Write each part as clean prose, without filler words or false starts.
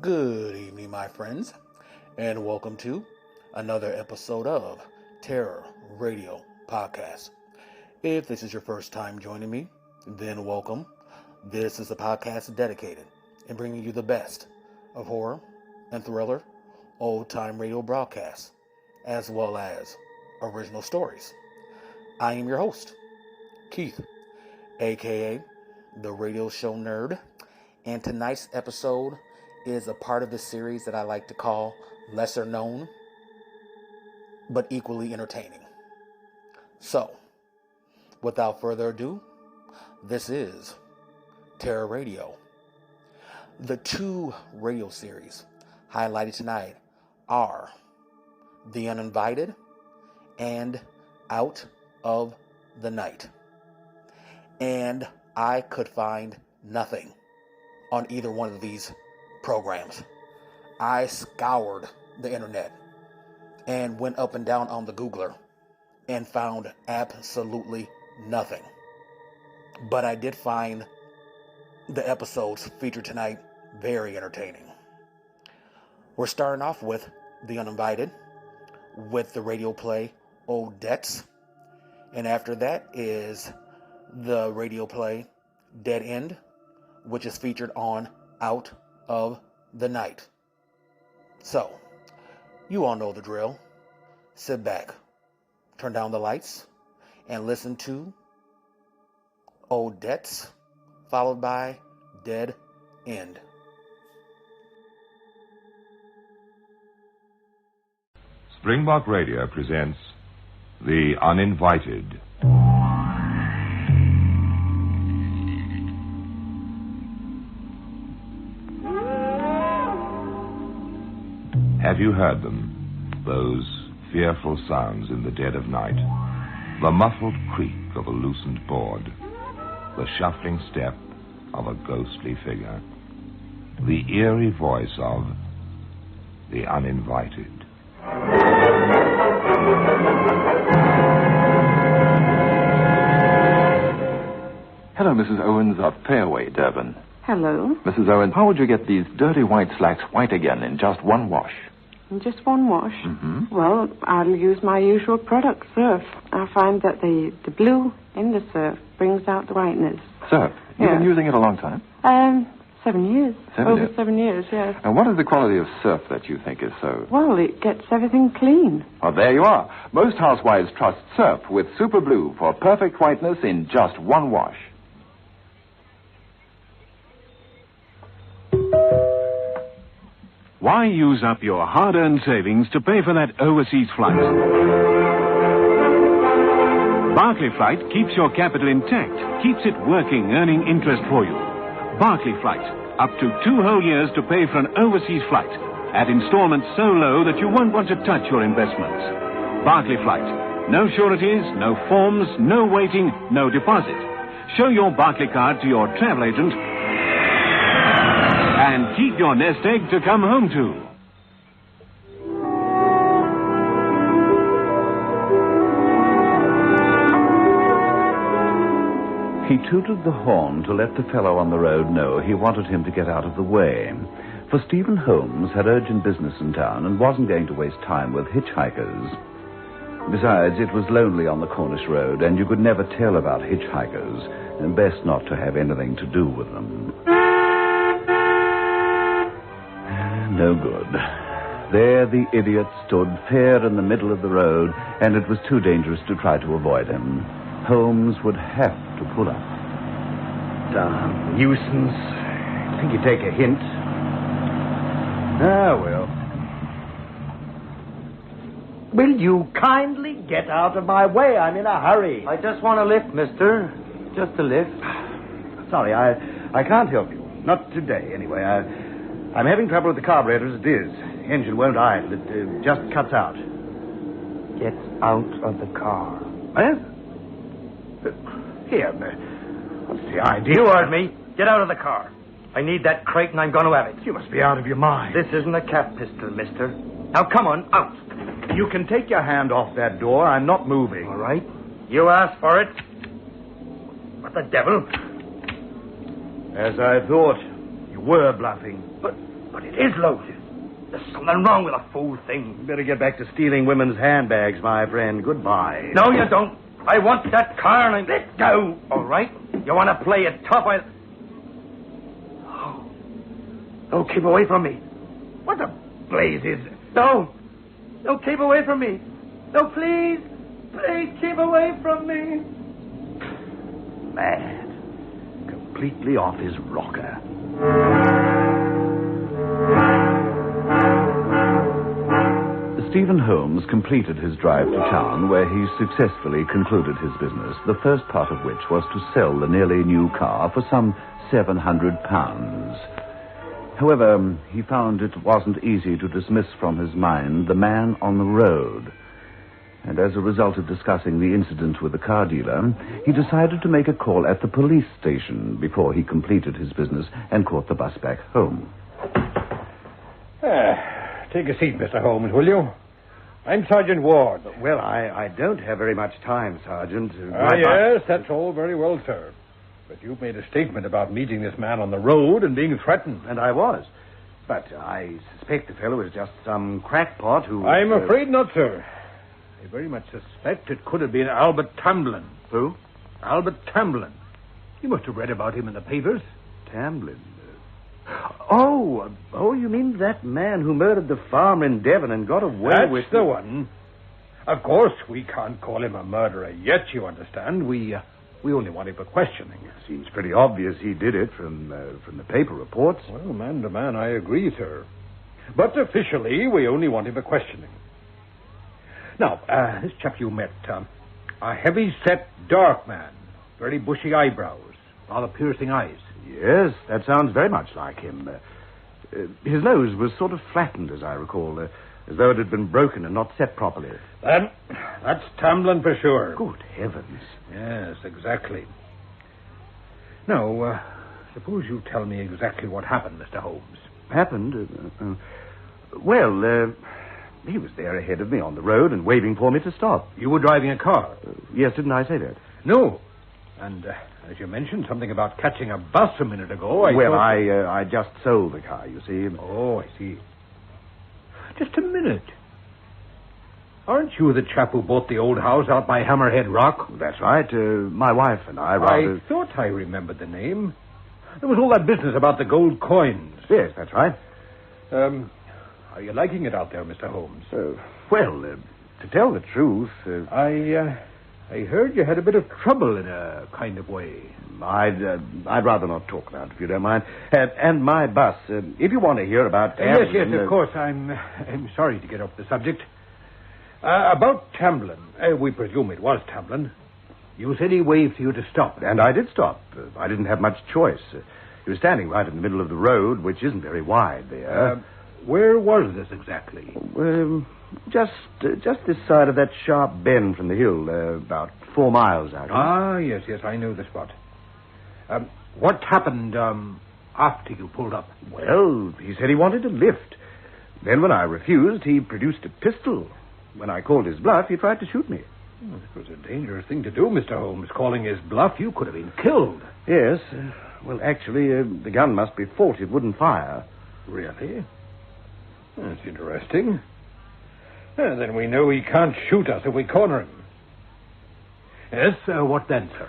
Good evening, my friends, and welcome to another episode of Terror Radio Podcast. If this is your first time joining me, then welcome. This is a podcast dedicated in bringing you the best of horror and thriller, old-time radio broadcasts, as well as original stories. I am your host, Keith, aka the Radio Show Nerd, and tonight's episode is a part of the series that I like to call lesser known, but equally entertaining. So, without further ado, this is Terror Radio. The two radio series highlighted tonight are The Uninvited and Out of the Night. And I could find nothing on either one of these programs. I scoured the internet and went up and down on the Googler and found absolutely nothing. But I did find the episodes featured tonight very entertaining. We're starting off with The Uninvited with the radio play Odets, and after that is the radio play Dead End, which is featured on Out of the Night. So, you all know the drill. Sit back, turn down the lights, and listen to Odets, followed by Dead End. Springbok Radio presents The Uninvited. Have you heard them? Those fearful sounds in the dead of night. The muffled creak of a loosened board. The shuffling step of a ghostly figure. The eerie voice of the uninvited. Hello, Mrs. Owens of Fairway, Durban. Hello. Mrs. Owens, how would you get these dirty white slacks white again in just one wash? In just one wash? Mm-hmm. Well, I'll use my usual product, Surf. I find that the blue in the Surf brings out the whiteness. Surf? You've Yeah. been using it a long time? 7 years. Over 7 years, yes. And what is the quality of Surf that you think is so... Well, it gets everything clean. Well, there you are. Most housewives trust Surf with Super Blue for perfect whiteness in just one wash. Why use up your hard-earned savings to pay for that overseas flight? Barclay Flight keeps your capital intact, keeps it working, earning interest for you. Barclay Flight, up to 2 whole years to pay for an overseas flight at installments so low that you won't want to touch your investments. Barclay Flight, no sureties, no forms, no waiting, no deposit. Show your Barclay card to your travel agent and keep your nest egg to come home to. He tooted the horn to let the fellow on the road know he wanted him to get out of the way. For Stephen Holmes had urgent business in town and wasn't going to waste time with hitchhikers. Besides, it was lonely on the Cornish road, and you could never tell about hitchhikers, and best not to have anything to do with them. No good. There the idiot stood fair in the middle of the road, and it was too dangerous to try to avoid him. Holmes would have to pull up. Damn nuisance. Think you'd take a hint? Ah, well. Will you kindly get out of my way? I'm in a hurry. I just want a lift, mister. Just a lift. Sorry, I can't help you. Not today, anyway. I'm having trouble with the carburetor as it is. Engine won't idle. It just cuts out. Get out of the car. Well, here, what's the idea? You heard me. Get out of the car. I need that crate and I'm going to have it. You must be out of your mind. This isn't a cat pistol, mister. Now, come on, out. You can take your hand off that door. I'm not moving. All right. You asked for it. What the devil? As I thought, you were bluffing. But But it is loaded. There's something wrong with the fool thing. You better get back to stealing women's handbags, my friend. Goodbye. No, you don't. I want that car and let go. All right? You want to play it tough? Oh. No, keep away from me. What the blazes? No. No, keep away from me. No, please. Please keep away from me. Mad. Completely off his rocker. Stephen Holmes completed his drive to town, where he successfully concluded his business, the first part of which was to sell the nearly new car for some £700. However, he found it wasn't easy to dismiss from his mind the man on the road. And as a result of discussing the incident with the car dealer, he decided to make a call at the police station before he completed his business and caught the bus back home. Take a seat, Mr. Holmes, will you? I'm Sergeant Ward. Well, I don't have very much time, Sergeant. Yes, that's all very well, sir. But you've made a statement about meeting this man on the road and being threatened. And I was. But I suspect the fellow is just some crackpot who... I'm afraid not, sir. I very much suspect it could have been Albert Tamblyn. Who? Albert Tamblyn. You must have read about him in the papers. Tamblyn? Oh, you mean that man who murdered the farmer in Devon and got away with... That's the one. Of course, we can't call him a murderer yet, you understand. We only want him for questioning. Seems pretty obvious he did it from the paper reports. Well, man to man, I agree, sir. But officially, we only want him for questioning. Now, this chap you met, a heavy-set, dark man, very bushy eyebrows, rather piercing eyes. Yes, that sounds very much like him. His nose was sort of flattened, as I recall, as though it had been broken and not set properly. Then, that's Tamblyn for sure. Good heavens. Yes, exactly. Now, suppose you tell me exactly what happened, Mr. Holmes. Happened? Well, he was there ahead of me on the road and waving for me to stop. You were driving a car? Yes, didn't I say that? No. And as you mentioned something about catching a bus a minute ago, I just sold the car, you see. Oh, I see. Just a minute. Aren't you the chap who bought the old house out by Hammerhead Rock? That's right. My wife and I I thought I remembered the name. There was all that business about the gold coins. Yes, that's right. Are you liking it out there, Mr. Holmes? Well, to tell the truth... I heard you had a bit of trouble in a kind of way. I'd rather not talk about it, if you don't mind. And my bus, if you want to hear about... Yes, of course. I'm sorry to get off the subject. About Tamblyn, we presume it was Tamblyn. You said he waved to you to stop. And I did stop. I didn't have much choice. He was standing right in the middle of the road, which isn't very wide there. Where was this exactly? Just this side of that sharp bend from the hill, about 4 miles out. Ah, yes, I know the spot. What happened after you pulled up? Well, he said he wanted a lift. Then when I refused, he produced a pistol. When I called his bluff, he tried to shoot me. It was a dangerous thing to do, Mr. Holmes. Calling his bluff, you could have been killed. Yes. Well, actually, the gun must be faulty. It wouldn't fire. Really? That's interesting. Then we know he can't shoot us if we corner him. Yes, what then, sir?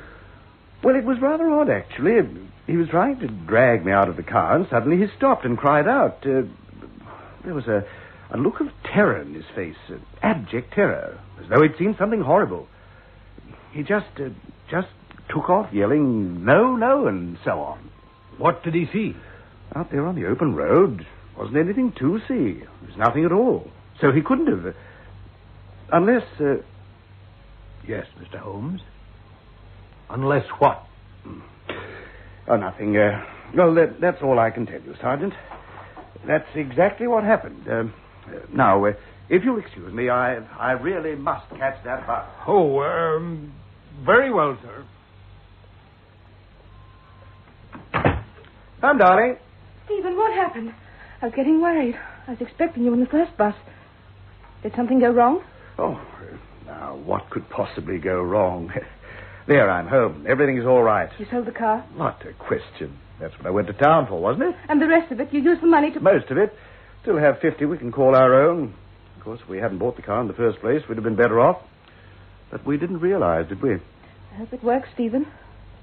Well, it was rather odd, actually. He was trying to drag me out of the car, and suddenly he stopped and cried out. There was a look of terror in his face, abject terror, as though he'd seen something horrible. He just took off yelling, "No, no," and so on. What did he see? Out there on the open road, wasn't anything to see. There was nothing at all. So he couldn't have... unless... Yes, Mr. Holmes? Unless what? Oh, nothing. Well, that's all I can tell you, Sergeant. That's exactly what happened. Now, if you'll excuse me, I really must catch that bus. Oh, very well, sir. Come, darling. Stephen, what happened? I was getting worried. I was expecting you in the first bus. Did something go wrong? Oh, now, what could possibly go wrong? There, I'm home. Everything's all right. You sold the car? What a question. That's what I went to town for, wasn't it? And the rest of it, you used the money to... Most of it. Still have 50 we can call our own. Of course, if we hadn't bought the car in the first place, we'd have been better off. But we didn't realize, did we? I hope it works, Stephen.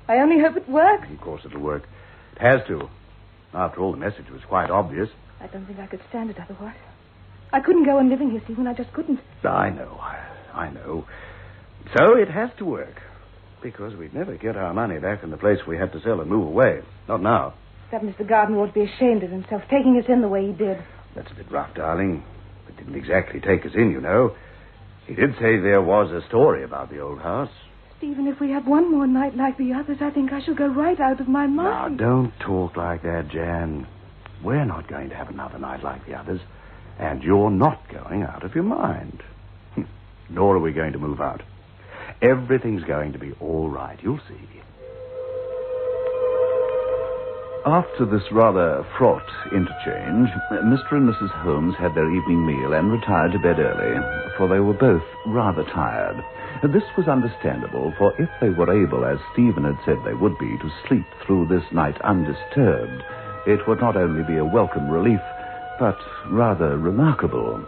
I only hope it works. Of course it'll work. It has to. After all, the message was quite obvious. I don't think I could stand it otherwise. I couldn't go on living here, Stephen. I just couldn't. I know. I know. So it has to work. Because we'd never get our money back in the place we had to sell and move away. Not now. That Mr. Gardner ought to be ashamed of himself, taking us in the way he did. That's a bit rough, darling. It didn't exactly take us in, you know. He did say there was a story about the old house. Stephen, if we have one more night like the others, I think I shall go right out of my mind. Now, don't talk like that, Jan. We're not going to have another night like the others. And you're not going out of your mind. Nor are we going to move out. Everything's going to be all right. You'll see. After this rather fraught interchange, Mr. and Mrs. Holmes had their evening meal and retired to bed early, for they were both rather tired. This was understandable, for if they were able, as Stephen had said they would be, to sleep through this night undisturbed, it would not only be a welcome relief, but rather remarkable.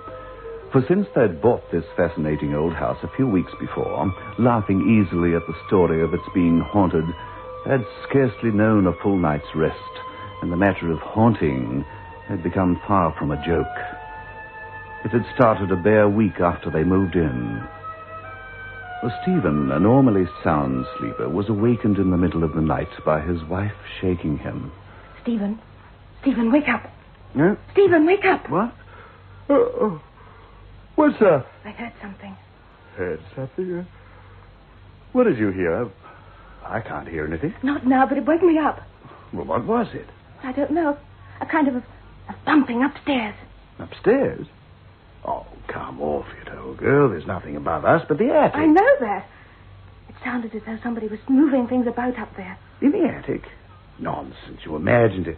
For since they'd bought this fascinating old house a few weeks before, laughing easily at the story of its being haunted, had scarcely known a full night's rest, and the matter of haunting had become far from a joke. It had started a bare week after they moved in. Stephen, a normally sound sleeper, was awakened in the middle of the night by his wife shaking him. Stephen, wake up. Yeah? Stephen, wake up. What? What's that? I heard something. Heard something? What did you hear? I can't hear anything. Not now, but it woke me up. Well, what was it? I don't know. A kind of a thumping upstairs. Upstairs? Oh, come off it, old girl. There's nothing above us but the attic. I know that. It sounded as though somebody was moving things about up there. In the attic? Nonsense. You imagined it.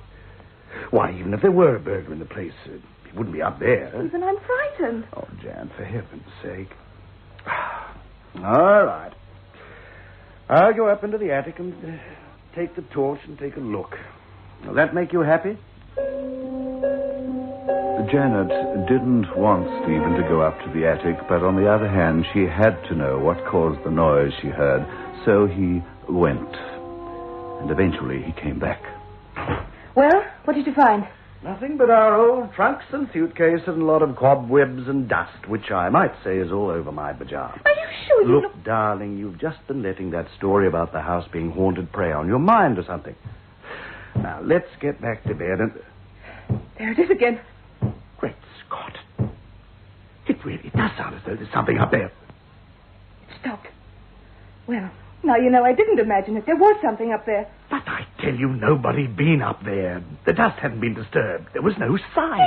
Why, even if there were a burglar in the place, he wouldn't be up there. Stephen, I'm frightened. Oh, Jan, for heaven's sake. All right. I'll go up into the attic and take the torch and take a look. Will that make you happy? Janet didn't want Stephen to go up to the attic, but on the other hand, she had to know what caused the noise she heard, so he went. And eventually he came back. Well, what did you find? Nothing but our old trunks and suitcase and a lot of cobwebs and dust, which I might say is all over my pajamas. Are you sure you Look, darling, you've just been letting that story about the house being haunted prey on your mind or something. Now, let's get back to bed and... There it is again. Great Scott. It really does sound as though there's something up there. It stopped. Well, now you know I didn't imagine it. There was something up there. But I tell you, nobody'd been up there. The dust hadn't been disturbed. There was no sign.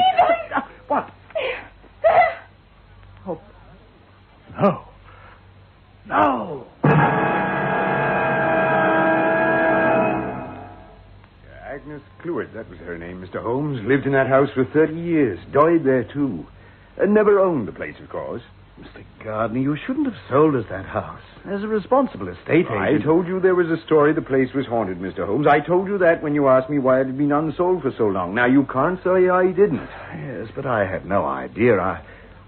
What? There. Oh. No. No. Agnes Clewitt, that was her name, Mr. Holmes. Lived in that house for 30 years. Died there, too. Never owned the place, of course. Mr. Gardner, you shouldn't have sold us that house. As a responsible estate agent... I told you there was a story the place was haunted, Mr. Holmes. I told you that when you asked me why it had been unsold for so long. Now, you can't say I didn't. Yes, but I had no idea.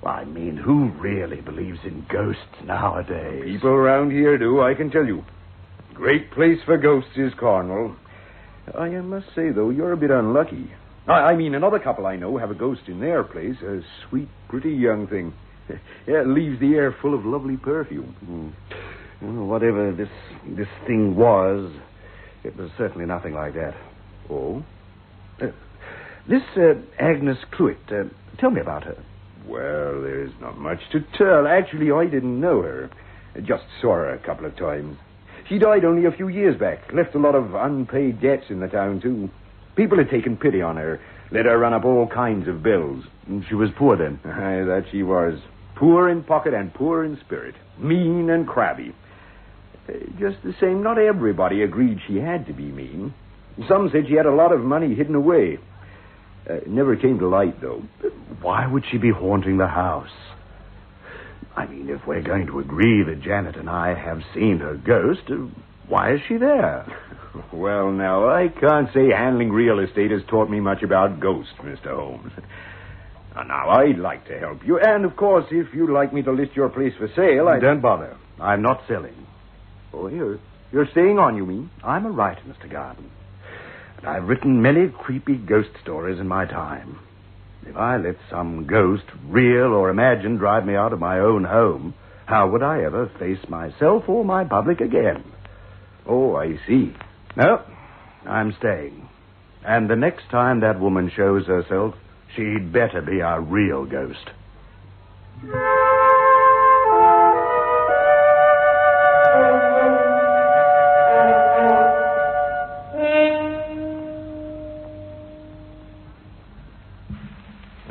I mean, who really believes in ghosts nowadays? People around here do, I can tell you. Great place for ghosts is Cornwall. I must say, though, you're a bit unlucky. I mean, another couple I know have a ghost in their place. A sweet, pretty young thing. Yeah, it leaves the air full of lovely perfume. Well, whatever this thing was, it was certainly nothing like that. Oh? This Agnes Clewitt, tell me about her. Well, there's not much to tell. Actually, I didn't know her. I just saw her a couple of times. She died only a few years back. Left a lot of unpaid debts in the town, too. People had taken pity on her. Let her run up all kinds of bills. And she was poor then? Aye, that she was. Poor in pocket and poor in spirit. Mean and crabby. Just the same, not everybody agreed she had to be mean. Some said she had a lot of money hidden away. It never came to light, though. Why would she be haunting the house? I mean, if we're going to agree that Janet and I have seen her ghost, Why is she there? Well, now, I can't say handling real estate has taught me much about ghosts, Mr. Holmes. Now, I'd like to help you, and, of course, if you'd like me to list your place for sale, Don't bother. I'm not selling. Oh, you're staying on, you mean? I'm a writer, Mr. Garden. And I've written many creepy ghost stories in my time. If I let some ghost, real or imagined, drive me out of my own home, how would I ever face myself or my public again? Oh, I see. No, I'm staying. And the next time that woman shows herself, she'd better be a real ghost.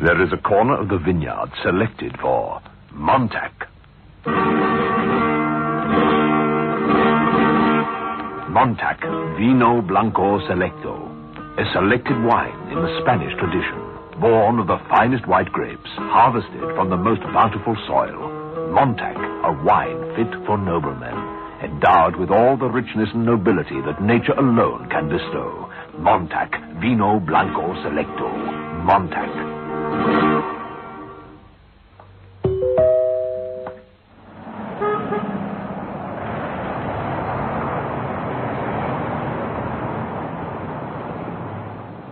There is a corner of the vineyard selected for Montac. Montac Vino Blanco Selecto, a selected wine in the Spanish tradition, born of the finest white grapes, harvested from the most bountiful soil. Montac, a wine fit for noblemen, endowed with all the richness and nobility that nature alone can bestow. Montac Vino Blanco Selecto. Montac.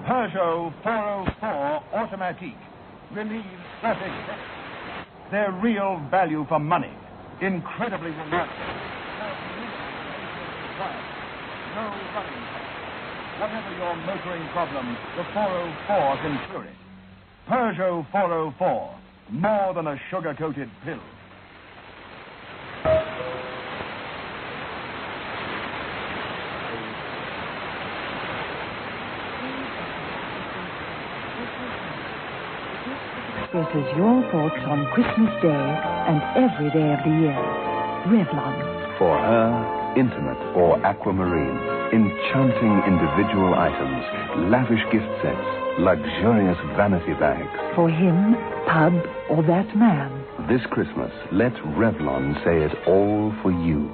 Peugeot 404 Automatique relieves traffic. Their real value for money. Incredibly reliable. No running costs. Whatever your motoring problem, the 404 can cure it. Peugeot 404. More than a sugar-coated pill. Expresses your thoughts on Christmas Day and every day of the year. Revlon. For her, intimate or aquamarine, enchanting individual items, lavish gift sets, luxurious vanity bags. For him, pub, or that man. This Christmas, let Revlon say it all for you.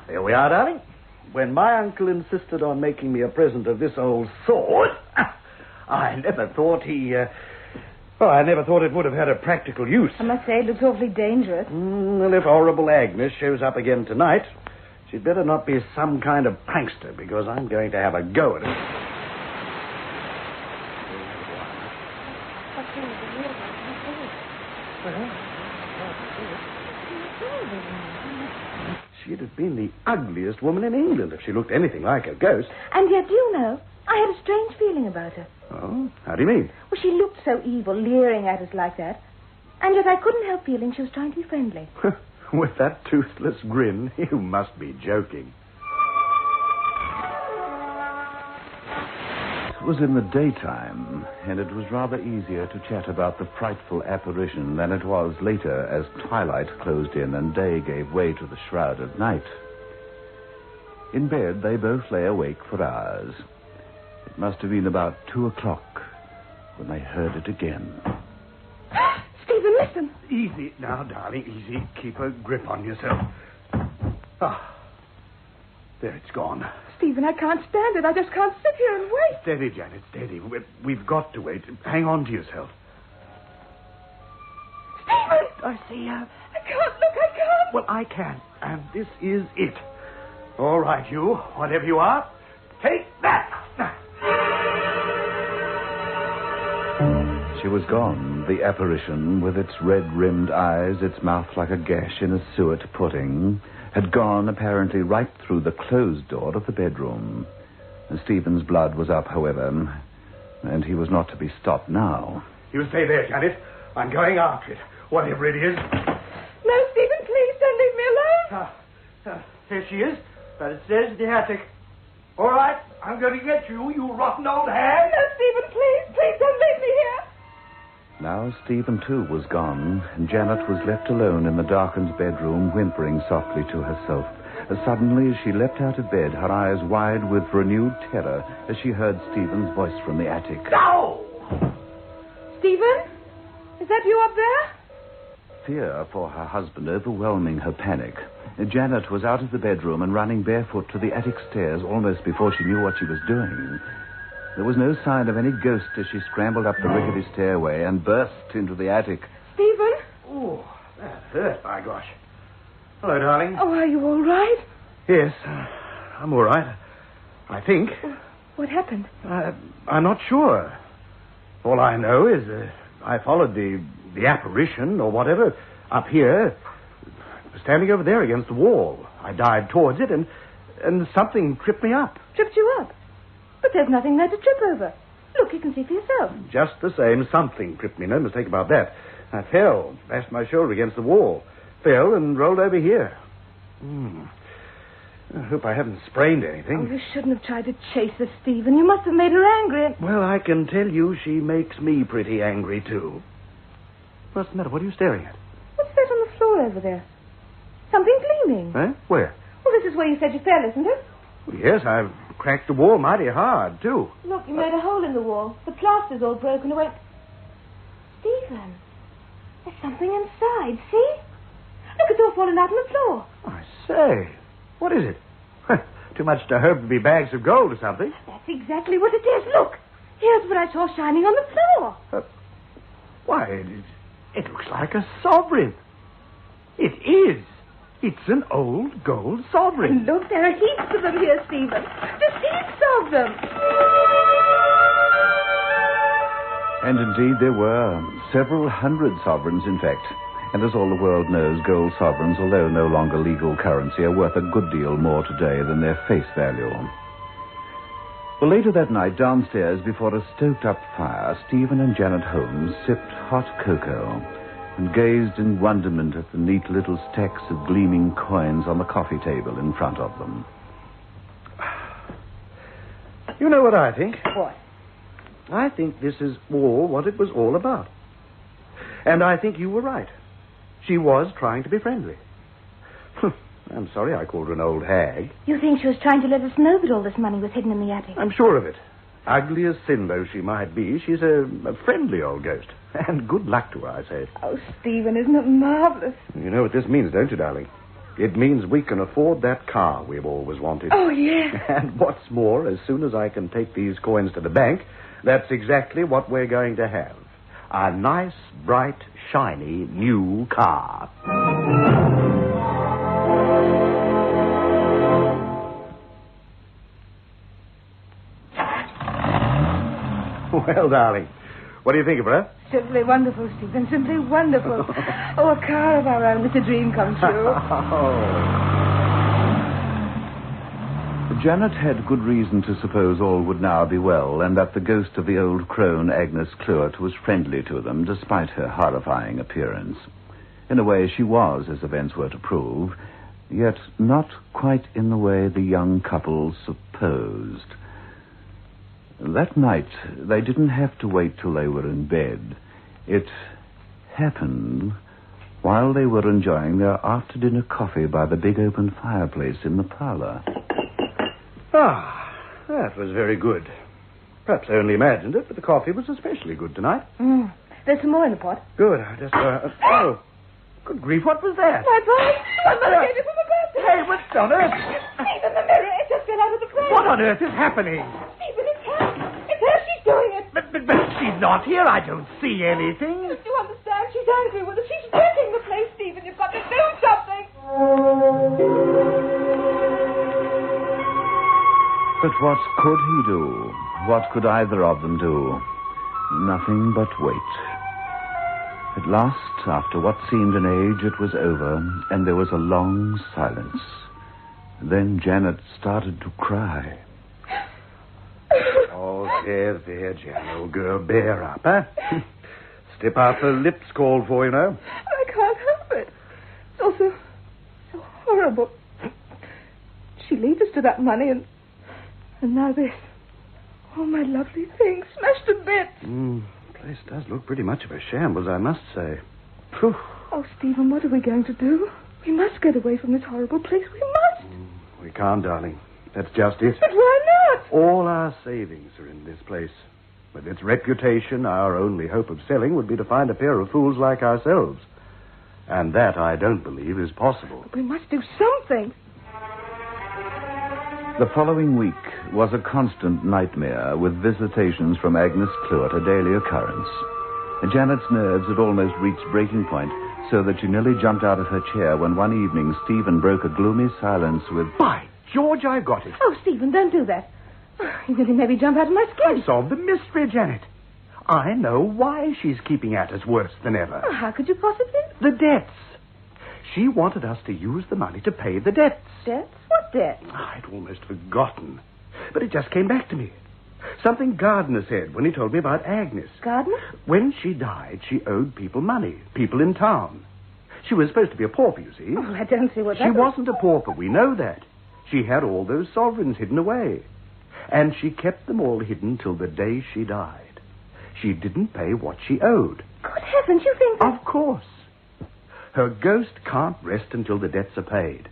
There we are, darling. When my uncle insisted on making me a present of this old sword, I never thought I never thought it would have had a practical use. I must say, it looks awfully dangerous. Well, if horrible Agnes shows up again tonight, she'd better not be some kind of prankster, because I'm going to have a go at it. She'd have been the ugliest woman in England if she looked anything like a ghost. And yet, do you know, I had a strange feeling about her. Oh, how do you mean? Well, she looked so evil, leering at us like that. And yet I couldn't help feeling she was trying to be friendly. With that toothless grin, you must be joking. It was in the daytime, and it was rather easier to chat about the frightful apparition than it was later as twilight closed in and day gave way to the shroud of night. In bed, they both lay awake for hours. It must have been about 2:00 when they heard it again. Stephen, listen. Easy now, darling, easy. Keep a grip on yourself. Ah, there it's gone. Stephen, I can't stand it. I just can't sit here and wait. Steady, Janet, steady. We've got to wait. Hang on to yourself. Stephen! I see her. I can't, look, I can't. Well, I can. And this is it. All right, you, whatever you are, take that. She was gone, the apparition, with its red-rimmed eyes, its mouth like a gash in a suet pudding, had gone apparently right through the closed door of the bedroom. Stephen's blood was up, however, and he was not to be stopped now. You stay there, Janet. I'm going after it, whatever it is. No, Stephen, please don't leave me alone. Here she is, but it says the attic. All right, I'm going to get you, you rotten old hag. No, Stephen, please don't leave me here. Now Stephen, too, was gone, and Janet was left alone in the darkened bedroom, whimpering softly to herself. Suddenly, as she leapt out of bed, her eyes wide with renewed terror, as she heard Stephen's voice from the attic. No! Stephen? Is that you up there? fear for her husband overwhelming her panic, Janet was out of the bedroom and running barefoot to the attic stairs almost before she knew what she was doing. There was no sign of any ghost as she scrambled up the rickety stairway and burst into the attic. Stephen? Oh, that hurt, by gosh. Hello, darling. Oh, are you all right? Yes, I'm all right. I think. What happened? I'm not sure. All I know is I followed the apparition or whatever up here, standing over there against the wall. I dived towards it, and something tripped me up. Tripped you up? But there's nothing there to trip over. Look, you can see for yourself. Just the same, something tripped me. No mistake about that. I fell, bashed my shoulder against the wall, fell and rolled over here. I hope I haven't sprained anything. Oh, you shouldn't have tried to chase her, Stephen. You must have made her angry. Well, I can tell you she makes me pretty angry, too. What's the matter? What are you staring at? What's that on the floor over there? Something gleaming. Eh? Where? Well, this is where you said you fell, isn't it? Well, yes, I've cracked the wall mighty hard, too. Look, you made a hole in the wall. The plaster's all broken away. Stephen, there's something inside, see? Look, it's all fallen out on the floor. I say, what is it? Too much to hope to be bags of gold or something. That's exactly what it is. Look, here's what I saw shining on the floor. Why, it looks like a sovereign. It is. It's an old gold sovereign. And look, there are heaps of them here, Stephen. Just heaps of them. And indeed there were. Several hundred sovereigns, in fact. And as all the world knows, gold sovereigns, although no longer legal currency, are worth a good deal more today than their face value. Well, later that night, downstairs, before a stoked-up fire, Stephen and Janet Holmes sipped hot cocoa and gazed in wonderment at the neat little stacks of gleaming coins on the coffee table in front of them. You know what I think? What? I think this is all what it was all about. And I think you were right. She was trying to be friendly. I'm sorry I called her an old hag. You think she was trying to let us know that all this money was hidden in the attic? I'm sure of it. Ugly as sin though she might be, she's a friendly old ghost. And good luck to her, I say. Oh, Stephen, isn't it marvelous? You know what this means, don't you, darling? It means we can afford that car we've always wanted. Oh, yes. And what's more, as soon as I can take these coins to the bank, that's exactly what we're going to have. A nice, bright, shiny, new car. Well, darling, what do you think of her? Simply wonderful, Stephen. Simply wonderful. Oh, a car of our own. It's a dream come true. Janet had good reason to suppose all would now be well, and that the ghost of the old crone, Agnes Clewett, was friendly to them, despite her horrifying appearance. In a way, she was, as events were to prove, yet not quite in the way the young couple supposed. That night, they didn't have to wait till they were in bed. It happened while they were enjoying their after-dinner coffee by the big open fireplace in the parlor. Ah, that was very good. Perhaps I only imagined it, but the coffee was especially good tonight. There's some more in the pot. Good. I just, oh, good grief, what was that? My boy. My mother gave it for my birthday. Hey, what's on earth? Stephen, the mirror. It just fell out of the frame. What on earth is happening? Stephen, it's her. It's her. She's doing it. But she's not here. I don't see anything. Do you understand? She's angry with us. She's wrecking the place, Stephen. You've got to do something. But what could he do? What could either of them do? Nothing but wait. At last, after what seemed an age, it was over, and there was a long silence. Then Janet started to cry. Oh, there, Jan, old girl, bear up, huh? Step out the lips called for, you know. I can't help it. It's also so horrible. She leads us to that money, and now this. Oh, my lovely thing, smashed to bits. The place does look pretty much of a shambles, I must say. Phew. Oh, Stephen, what are we going to do? We must get away from this horrible place. We must. We can't, darling. That's just it. But why not? All our savings are in this place. With its reputation, our only hope of selling would be to find a pair of fools like ourselves. And that I don't believe is possible. We must do something. The following week was a constant nightmare, with visitations from Agnes Clewett a daily occurrence. Janet's nerves had almost reached breaking point, so that she nearly jumped out of her chair when one evening Stephen broke a gloomy silence with... By George, I've got it. Oh, Stephen, don't do that. You nearly made me jump out of my skin. I solved the mystery, Janet. I know why she's keeping at us worse than ever. Oh, how could you possibly? The debts. She wanted us to use the money to pay the debts. Debts? What debts? I'd almost forgotten. But it just came back to me. Something Gardner said when he told me about Agnes. Gardner? When she died, she owed people money. People in town. She was supposed to be a pauper, you see. Oh, I don't see what that She wasn't a pauper, we know that. She had all those sovereigns hidden away. And she kept them all hidden till the day she died. She didn't pay what she owed. Good heavens, you think that... Of course. Her ghost can't rest until the debts are paid.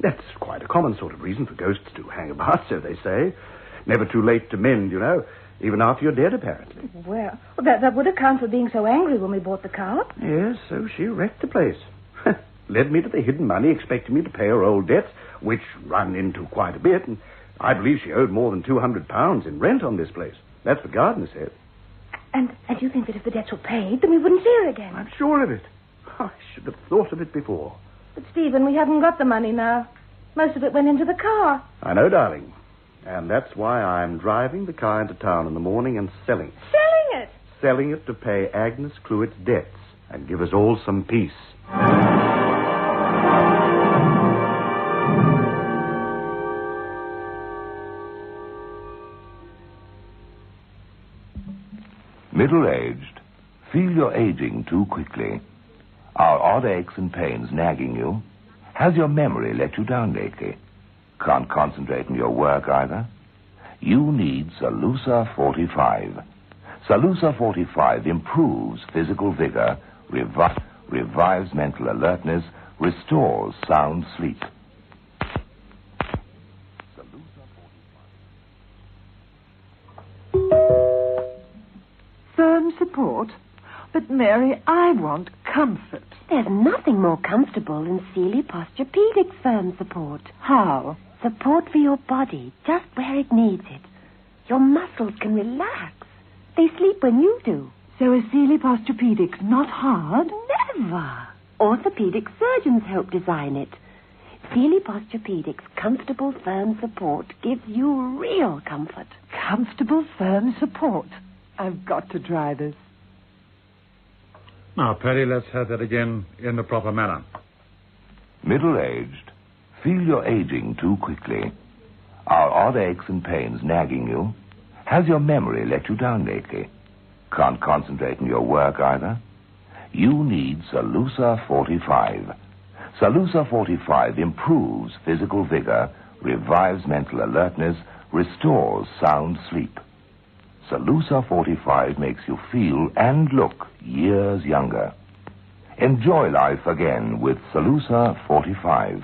That's quite a common sort of reason for ghosts to hang about, so they say. Never too late to mend, you know. Even after you're dead, apparently. Well, that would account for being so angry when we bought the car. Yes, so she wrecked the place. Led me to the hidden money, expecting me to pay her old debts, which run into quite a bit, and I believe she owed more than £200 in rent on this place. That's what Gardner said. And you think that if the debts were paid, then we wouldn't see her again? I'm sure of it. I should have thought of it before. But, Stephen, we haven't got the money now. Most of it went into the car. I know, darling. And that's why I'm driving the car into town in the morning and selling it. Selling it? Selling it to pay Agnes Clewett's debts and give us all some peace. Middle-aged, feel you're aging too quickly. Are odd aches and pains nagging you? Has your memory let you down lately? Can't concentrate on your work either? You need Salusa 45. Salusa 45 improves physical vigor, revives mental alertness, restores sound sleep. Firm support? But, Mary, I want comfort. There's nothing more comfortable than Sealy Posturepedic firm support. How? Support for your body, just where it needs it. Your muscles can relax. They sleep when you do. So is Sealy Posturepedic not hard? Never. Orthopedic surgeons help design it. Sealy Posturepedic's comfortable firm support gives you real comfort. Comfortable firm support. I've got to try this. Now, Perry, let's have that again in the proper manner. Middle-aged, feel you're aging too quickly. Are odd aches and pains nagging you? Has your memory let you down lately? Can't concentrate on your work either? You need Salusa 45. Salusa 45 improves physical vigor, revives mental alertness, restores sound sleep. Salusa 45 makes you feel and look years younger. Enjoy life again with Salusa 45.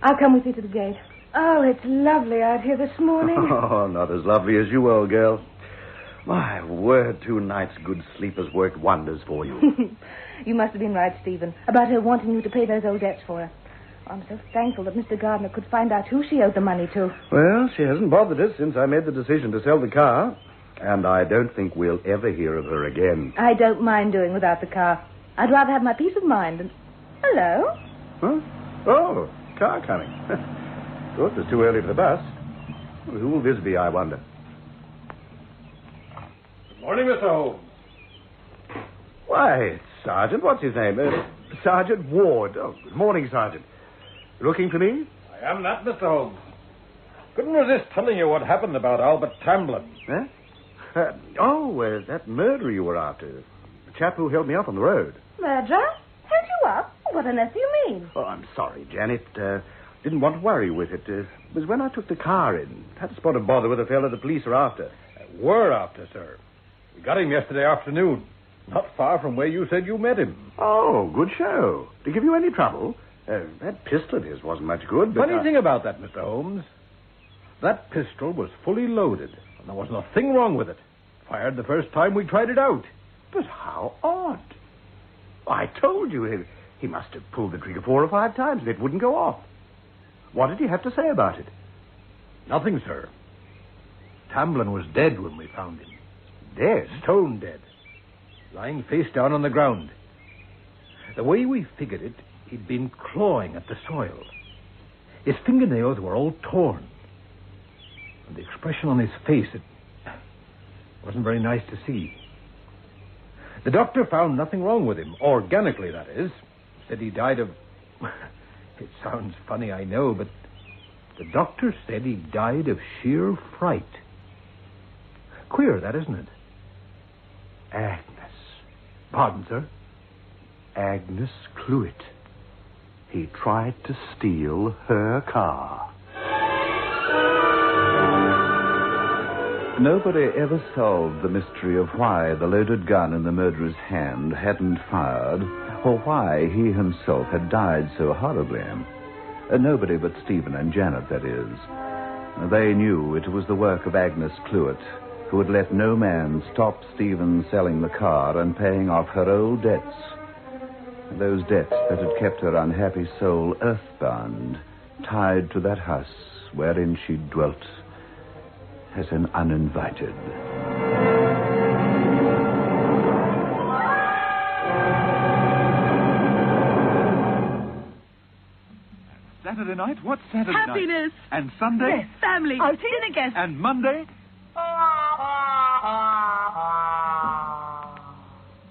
I'll come with you to the gate. Oh, it's lovely out here this morning. Oh, not as lovely as you, old girl. My word, 2 nights' good sleep has worked wonders for you. You must have been right, Stephen, about her wanting you to pay those old debts for her. I'm so thankful that Mr. Gardner could find out who she owed the money to. Well, she hasn't bothered us since I made the decision to sell the car. And I don't think we'll ever hear of her again. I don't mind doing without the car. I'd rather have my peace of mind. And hello? Huh? Oh, car coming. Thought it was too early for the bus. Well, who will this be, I wonder? Good morning, Mr. Holmes. Why, it's Sergeant. What's his name? Sergeant Ward. Oh, good morning, Sergeant. Looking for me? I am that, Mr. Holmes. Couldn't resist telling you what happened about Albert Tamblyn. Huh? That murderer you were after. The chap who held me up on the road. Murderer? Held you up? What on earth do you mean? Oh, I'm sorry, Janet. Didn't want to worry you with it. It was when I took the car in. Had to spot a bother with a fellow the police are after. Were after, sir. We got him yesterday afternoon. Not far from where you said you met him. Oh, good show. Did he give you any trouble? That pistol of his wasn't much good, but... Funny thing about that, Mr. Holmes. That pistol was fully loaded, and there wasn't a thing wrong with it. Fired the first time we tried it out. But how odd. I told you he must have pulled the trigger 4 or 5 times and it wouldn't go off. What did he have to say about it? Nothing, sir. Tamblin was dead when we found him. Dead? Stone dead. Lying face down on the ground. The way we figured it, he'd been clawing at the soil. His fingernails were all torn. And the expression on his face, it wasn't very nice to see. The doctor found nothing wrong with him, organically, that is. Said he died of... It sounds funny, I know, but the doctor said he died of sheer fright. Queer, that, isn't it? Agnes. Pardon, sir? Agnes Cluett. He tried to steal her car. Nobody ever solved the mystery of why the loaded gun in the murderer's hand hadn't fired, or why he himself had died so horribly. Nobody but Stephen and Janet, that is. They knew it was the work of Agnes Cluett, who had let no man stop Stephen selling the car and paying off her old debts. Those debts that had kept her unhappy soul earthbound, tied to that house wherein she dwelt as an uninvited. Saturday night? What's Saturday night? Happiness. And Sunday? Yes, family. Outing and a guest. And Monday?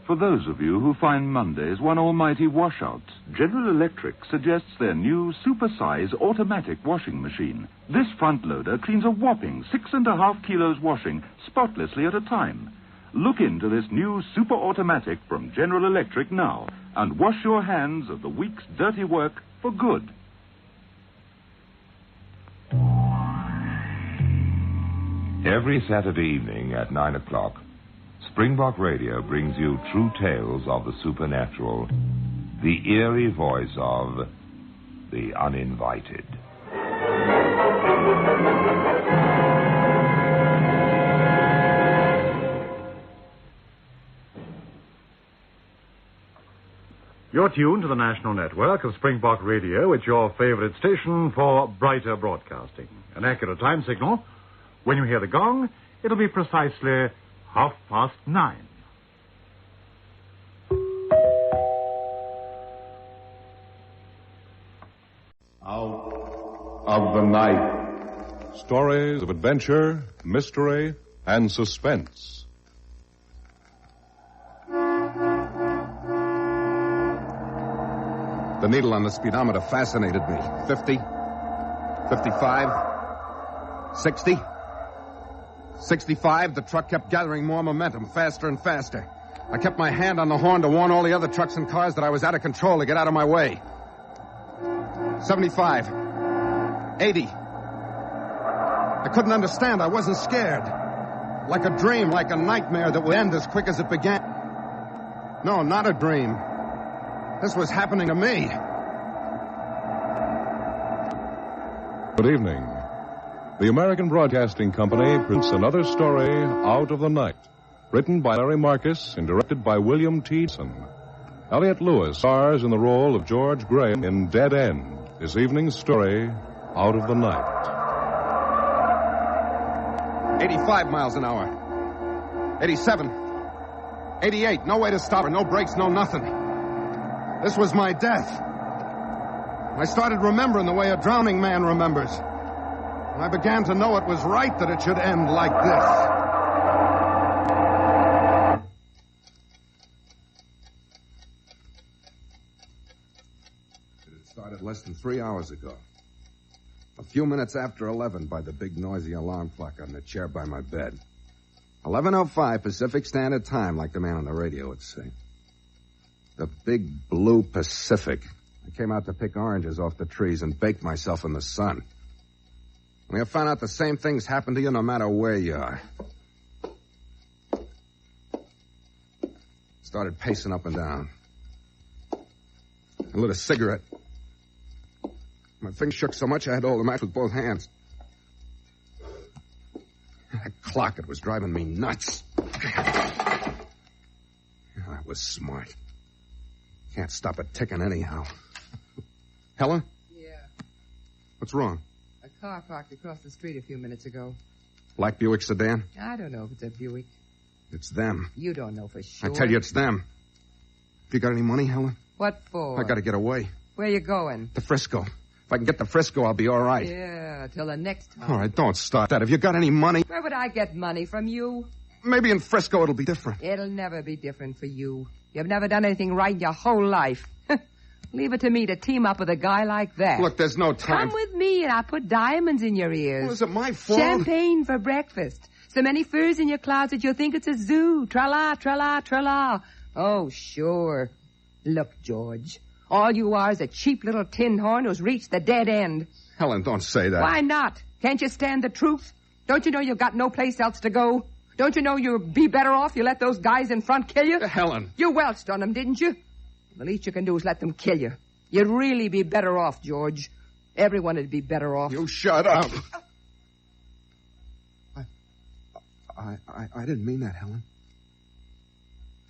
For those of you who find Mondays one almighty washout, General Electric suggests their new super-size automatic washing machine. This front loader cleans a whopping 6.5 kilos washing spotlessly at a time. Look into this new super automatic from General Electric now and wash your hands of the week's dirty work for good. Every Saturday evening at 9 o'clock, Springbok Radio brings you true tales of the supernatural, the eerie voice of the uninvited. You're tuned to the national network of Springbok Radio. It's your favorite station for brighter broadcasting. An accurate time signal. When you hear the gong, it'll be precisely 9:30. Out of the night. Stories of adventure, mystery, and suspense. The needle on the speedometer fascinated me. 50, 55, 60. 65, the truck kept gathering more momentum, faster and faster. I kept my hand on the horn to warn all the other trucks and cars that I was out of control to get out of my way. 75, 80. I couldn't understand. I wasn't scared. Like a dream, like a nightmare that would end as quick as it began. No, not a dream. This was happening to me. Good evening. The American Broadcasting Company presents another story, Out of the Night, written by Larry Marcus and directed by William T. Dixon. Elliot Lewis stars in the role of George Graham in Dead End, his evening's story, Out of the Night. 85 miles an hour. 87. 88. No way to stop her. No brakes, no nothing. This was my death. I started remembering the way a drowning man remembers. And I began to know it was right that it should end like this. It had started less than 3 hours ago. A few minutes after 11 by the big noisy alarm clock on the chair by my bed. 11:05 Pacific Standard Time, like the man on the radio would say. The big blue Pacific. I came out to pick oranges off the trees and baked myself in the sun. We have found out the same things happen to you no matter where you are. Started pacing up and down. I lit a cigarette. My fingers shook so much I had to hold the match with both hands. That clock, it was driving me nuts. was smart. Can't stop it ticking anyhow. Helen? Yeah. What's wrong? A car parked across the street a few minutes ago. Black Buick sedan? I don't know if it's a Buick. It's them. You don't know for sure. I tell you, it's them. Have you got any money, Helen? What for? I gotta get away. Where you going? To Frisco. If I can get to Frisco, I'll be all right. Yeah, till the next time. All right, don't start that. Have you got any money? Where would I get money from you? Maybe in Frisco it'll be different. It'll never be different for you. You've never done anything right in your whole life. Leave it to me to team up with a guy like that. Look, there's no time. Come with me and I'll put diamonds in your ears. Well, is it my fault? Champagne for breakfast. So many furs in your closet you'll think it's a zoo. Tra-la, tra-la, tra-la. Oh, sure. Look, George, all you are is a cheap little tin horn who's reached the dead end. Helen, don't say that. Why not? Can't you stand the truth? Don't you know you've got no place else to go? Don't you know you'd be better off you let those guys in front kill you? Helen. You welched on them, didn't you? The least you can do is let them kill you. You'd really be better off, George. Everyone would be better off. You shut up. I didn't mean that, Helen.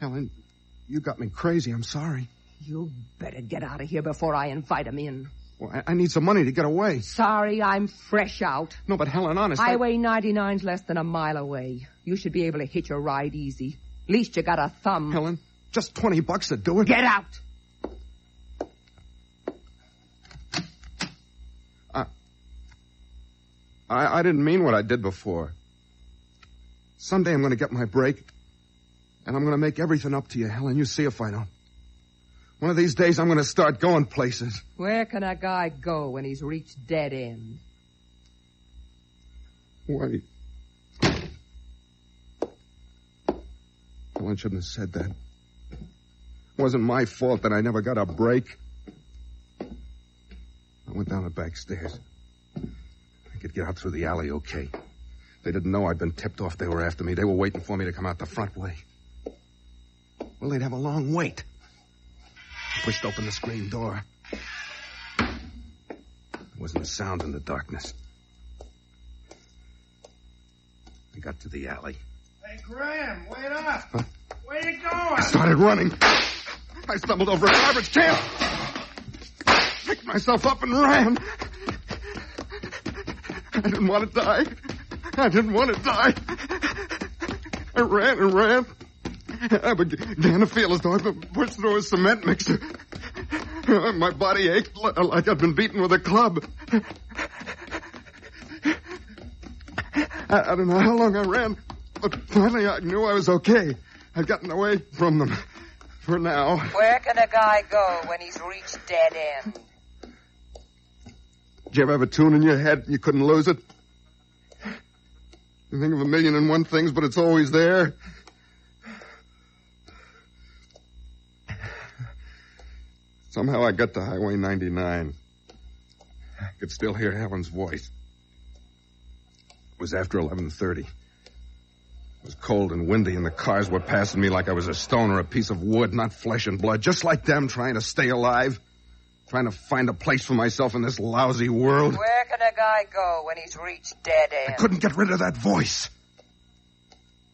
Helen, you got me crazy. I'm sorry. You better get out of here before I invite him in. Well, I need some money to get away. Sorry, I'm fresh out. No, but Helen, honest. Highway 99's less than a mile away. You should be able to hitch a ride easy. Least you got a thumb. Helen, just $20 to do it. Get out! I didn't mean what I did before. Someday I'm going to get my break, and I'm going to make everything up to you, Helen. You see if I don't. One of these days I'm going to start going places. Where can a guy go when he's reached dead end? Wait. Helen shouldn't have said that. It wasn't my fault that I never got a break. I went down the back stairs. I could get out through the alley okay. They didn't know I'd been tipped off they were after me. They were waiting for me to come out the front way. Well, they'd have a long wait. I pushed open the screen door. There wasn't a sound in the darkness. I got to the alley. Hey, Graham, wait up. Huh? Where you going? I started running. I stumbled over a garbage can. Picked myself up and ran. I didn't want to die. I didn't want to die. I ran and ran. I began to feel as though I'd been pushed through a cement mixer. My body ached like I'd been beaten with a club. I don't know how long I ran, but finally I knew I was okay. I'd gotten away from them. For now. Where can a guy go when he's reached dead end? Did you ever have a tune in your head and you couldn't lose it? You think of 1,000,001 things, but it's always there. Somehow I got to Highway 99. I could still hear Helen's voice. It was after 11:30. It was cold and windy, and the cars were passing me like I was a stone or a piece of wood, not flesh and blood, just like them trying to stay alive, trying to find a place for myself in this lousy world. Where can a guy go when he's reached dead end? I couldn't get rid of that voice.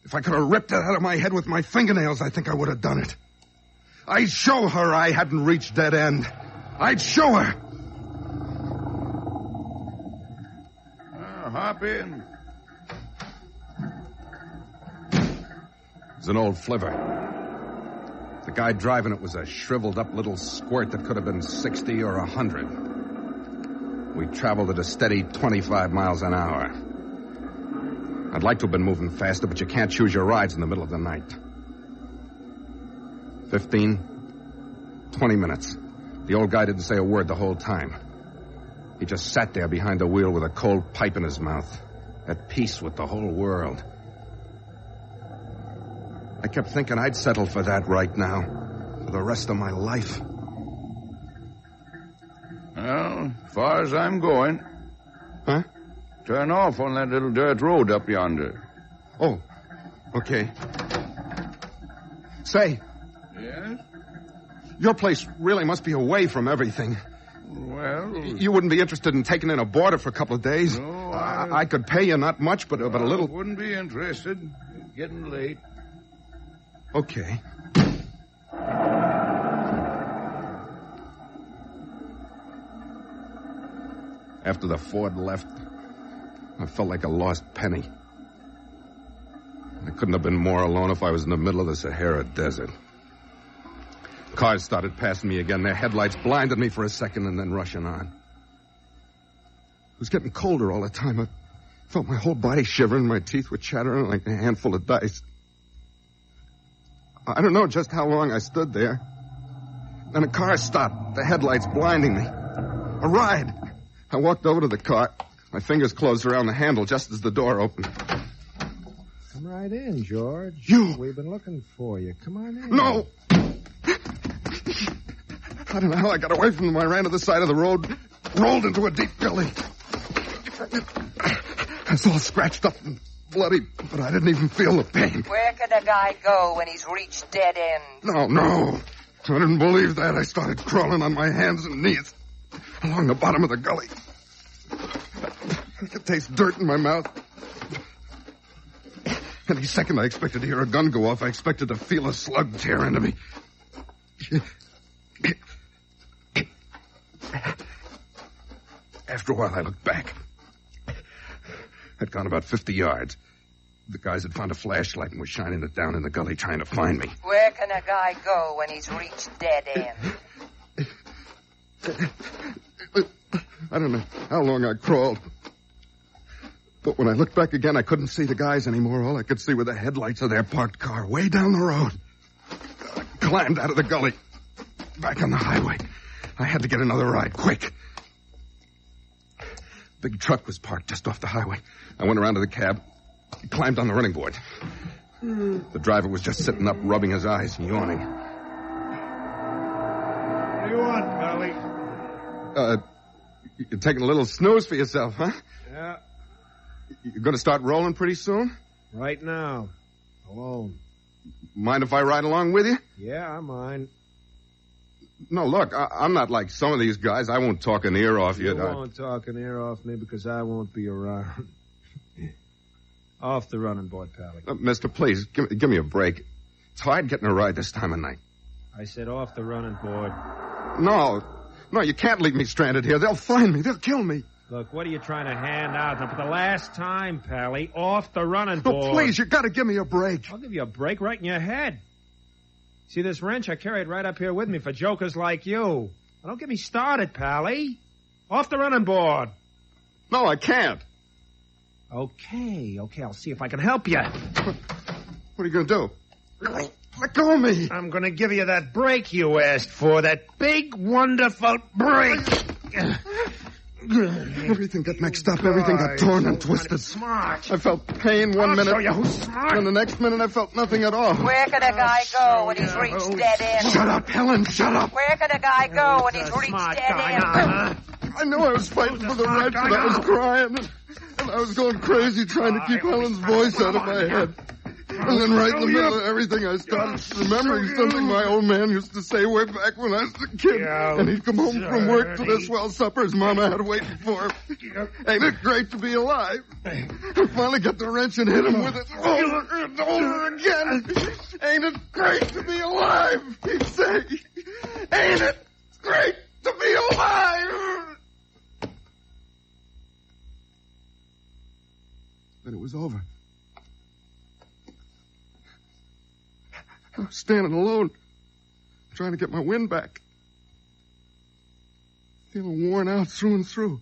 If I could have ripped it out of my head with my fingernails, I think I would have done it. I'd show her I hadn't reached dead end. I'd show her. Hop in. It was an old flivver. The guy driving it was a shriveled-up little squirt that could have been 60 or 100. We traveled at a steady 25 miles an hour. I'd like to have been moving faster, but you can't choose your rides in the middle of the night. 15, 20 minutes. The old guy didn't say a word the whole time. He just sat there behind the wheel with a cold pipe in his mouth, at peace with the whole world. I kept thinking I'd settle for that right now, for the rest of my life. Well, as far as I'm going. Huh? Turn off on that little dirt road up yonder. Oh, okay. Say. Yes? Your place really must be away from everything. Well... You wouldn't be interested in taking in a boarder for a couple of days? No, I could pay you not much, but a little... I wouldn't be interested. It's getting late. Okay. After the Ford left, I felt like a lost penny. I couldn't have been more alone if I was in the middle of the Sahara Desert. Cars started passing me again. Their headlights blinded me for a second and then rushing on. It was getting colder all the time. I felt my whole body shivering. My teeth were chattering like a handful of dice. I don't know just how long I stood there. Then a car stopped, the headlights blinding me. A ride. I walked over to the car. My fingers closed around the handle just as the door opened. Come right in, George. You! We've been looking for you. Come on in. No! I don't know how I got away from them. I ran to the side of the road, rolled into a deep gully. I was all scratched up and bloody, but I didn't even feel the pain. Where can a guy go when he's reached dead end? No. I didn't believe that. I started crawling on my hands and knees along the bottom of the gully. I could taste dirt in my mouth. Any second I expected to hear a gun go off. I expected to feel a slug tear into me. After a while, I looked back. I'd gone about 50 yards. The guys had found a flashlight and were shining it down in the gully trying to find me. Where can a guy go when he's reached dead end? I don't know how long I crawled. But when I looked back again, I couldn't see the guys anymore. All I could see were the headlights of their parked car way down the road. I climbed out of the gully, back on the highway. I had to get another ride, quick. Big truck was parked just off the highway. I went around to the cab, climbed on the running board. The driver was just sitting up, rubbing his eyes and yawning. What do you want, Pally? You're taking a little snooze for yourself, huh? Yeah. You're going to start rolling pretty soon? Right now. Alone. Mind if I ride along with you? Yeah, I mind. No, look, I'm not like some of these guys. I won't talk an ear off you. You won't talk an ear off me because I won't be around. Off the running board, Pally. Mister, please, give me a break. It's hard getting a ride this time of night. I said off the running board. No, you can't leave me stranded here. They'll find me. They'll kill me. Look, what are you trying to hand out? Now, for the last time, Pally, off the running board. No, please, you got to give me a break. I'll give you a break right in your head. See this wrench I carried right up here with me for jokers like you? Now, don't get me started, Pally. Off the running board. No, I can't. Okay, I'll see if I can help you. What are you going to do? Let go of me. I'm going to give you that break you asked for, that big, wonderful break. Everything got mixed up. Everything got torn and twisted. Smart. I felt pain one minute. I'll show you who's smart. And the next minute I felt nothing at all. Where can a guy go when he's reached dead end? Shut up, Helen, shut up. Where can a guy go when he's reached dead end? I knew I was fighting for the wrench, and I was crying. And I was going crazy trying to keep Helen's voice out of my head. And then right in the middle of everything, I started remembering something my old man used to say way back when I was a kid. And he'd come home from work to the swell supper his mama had waiting for him. Ain't it great to be alive? I finally got the wrench and hit him with it over and over again. Ain't it great to be alive? He'd say. Ain't it great to be alive? Then it was over. I was standing alone, trying to get my wind back. Feeling worn out through and through.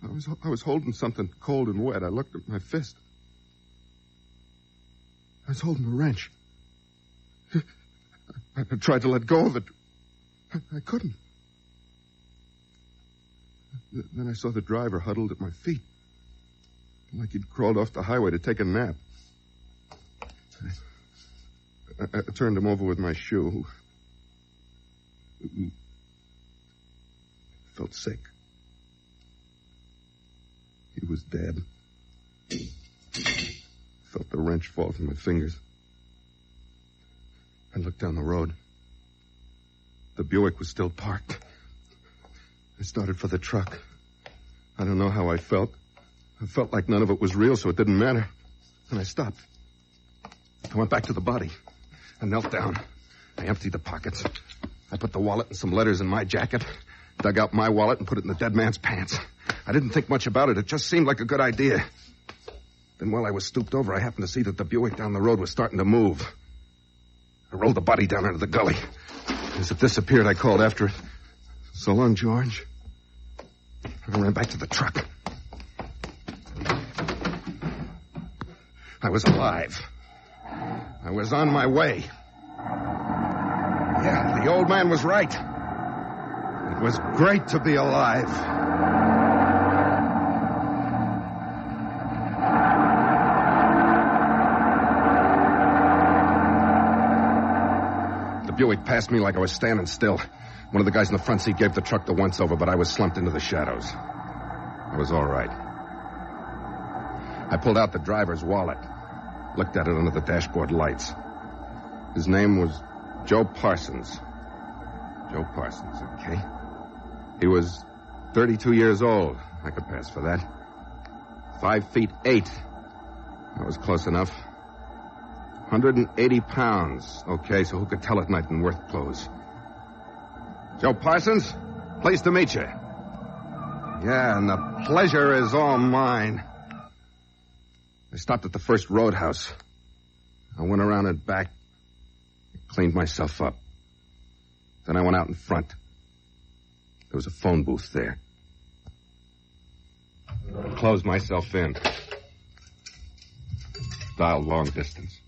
I was holding something cold and wet. I looked at my fist. I was holding a wrench. I tried to let go of it. I couldn't. Then I saw the driver huddled at my feet, like he'd crawled off the highway to take a nap. I turned him over with my shoe. Felt sick. He was dead. Felt the wrench fall from my fingers. I looked down the road. The Buick was still parked. I started for the truck. I don't know how I felt. I felt like none of it was real, so it didn't matter. And I stopped. I went back to the body. I knelt down. I emptied the pockets. I put the wallet and some letters in my jacket. Dug out my wallet and put it in the dead man's pants. I didn't think much about it. It just seemed like a good idea. Then while I was stooped over, I happened to see that the Buick down the road was starting to move. I rolled the body down into the gully. As it disappeared, I called after it. So long, George. I ran back to the truck. I was alive. I was on my way. Yeah, the old man was right. It was great to be alive. The Buick passed me like I was standing still. One of the guys in the front seat gave the truck the once-over, but I was slumped into the shadows. I was all right. I pulled out the driver's wallet, looked at it under the dashboard lights. His name was Joe Parsons. Joe Parsons, okay. He was 32 years old. I could pass for that. 5'8". That was close enough. 180 pounds. Okay, so who could tell at night in work clothes? Joe Parsons, pleased to meet you. Yeah, and the pleasure is all mine. I stopped at the first roadhouse. I went around and back, cleaned myself up. Then I went out in front. There was a phone booth there. I closed myself in. Dialed long distance.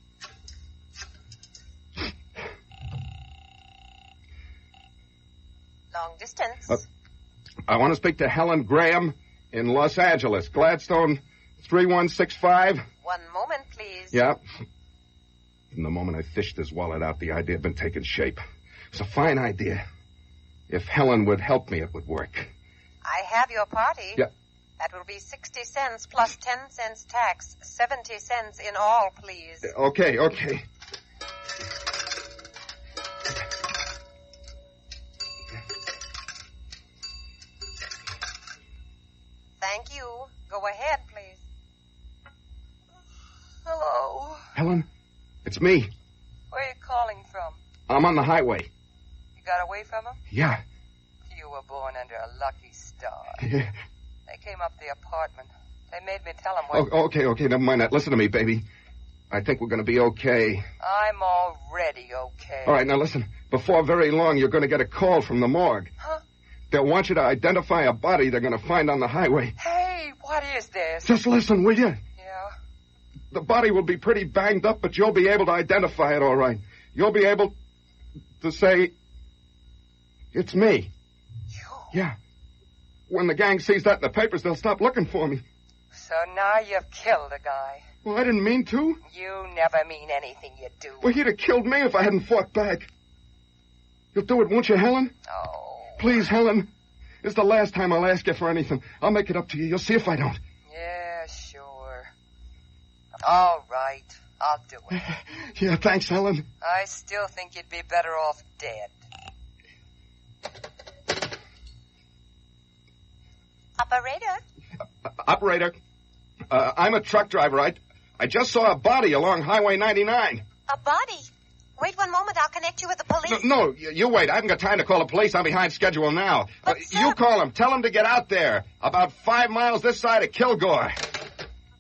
Long distance? I want to speak to Helen Graham in Los Angeles. Gladstone 3165. One moment, please. Yeah. From the moment I fished his wallet out, the idea had been taking shape. It was a fine idea. If Helen would help me, it would work. I have your party. Yeah. That will be 60 cents plus 10 cents tax. 70 cents in all, please. Okay. Thank you. Go ahead, please. Hello. Helen, it's me. Where are you calling from? I'm on the highway. You got away from them? Yeah. You were born under a lucky star. Yeah. They came up the apartment. They made me tell them what... Oh, okay, never mind that. Listen to me, baby. I think we're going to be okay. I'm already okay. All right, now listen. Before very long, you're going to get a call from the morgue. Huh? They'll want you to identify a body they're going to find on the highway. Hey, what is this? Just listen, will you? Yeah? The body will be pretty banged up, but you'll be able to identify it all right. You'll be able to say, it's me. You? Yeah. When the gang sees that in the papers, they'll stop looking for me. So now you've killed a guy. Well, I didn't mean to. You never mean anything you do. Well, he'd have killed me if I hadn't fought back. You'll do it, won't you, Helen? Oh. Please, Helen. It's the last time I'll ask you for anything. I'll make it up to you. You'll see if I don't. Yeah, sure. All right. I'll do it. Yeah, thanks, Helen. I still think you'd be better off dead. Operator, I'm a truck driver. I just saw a body along Highway 99. A body? Wait one moment. I'll connect you with the police. No, you wait. I haven't got time to call the police. I'm behind schedule now. You call them. Tell them to get out there. About 5 miles this side of Kilgore.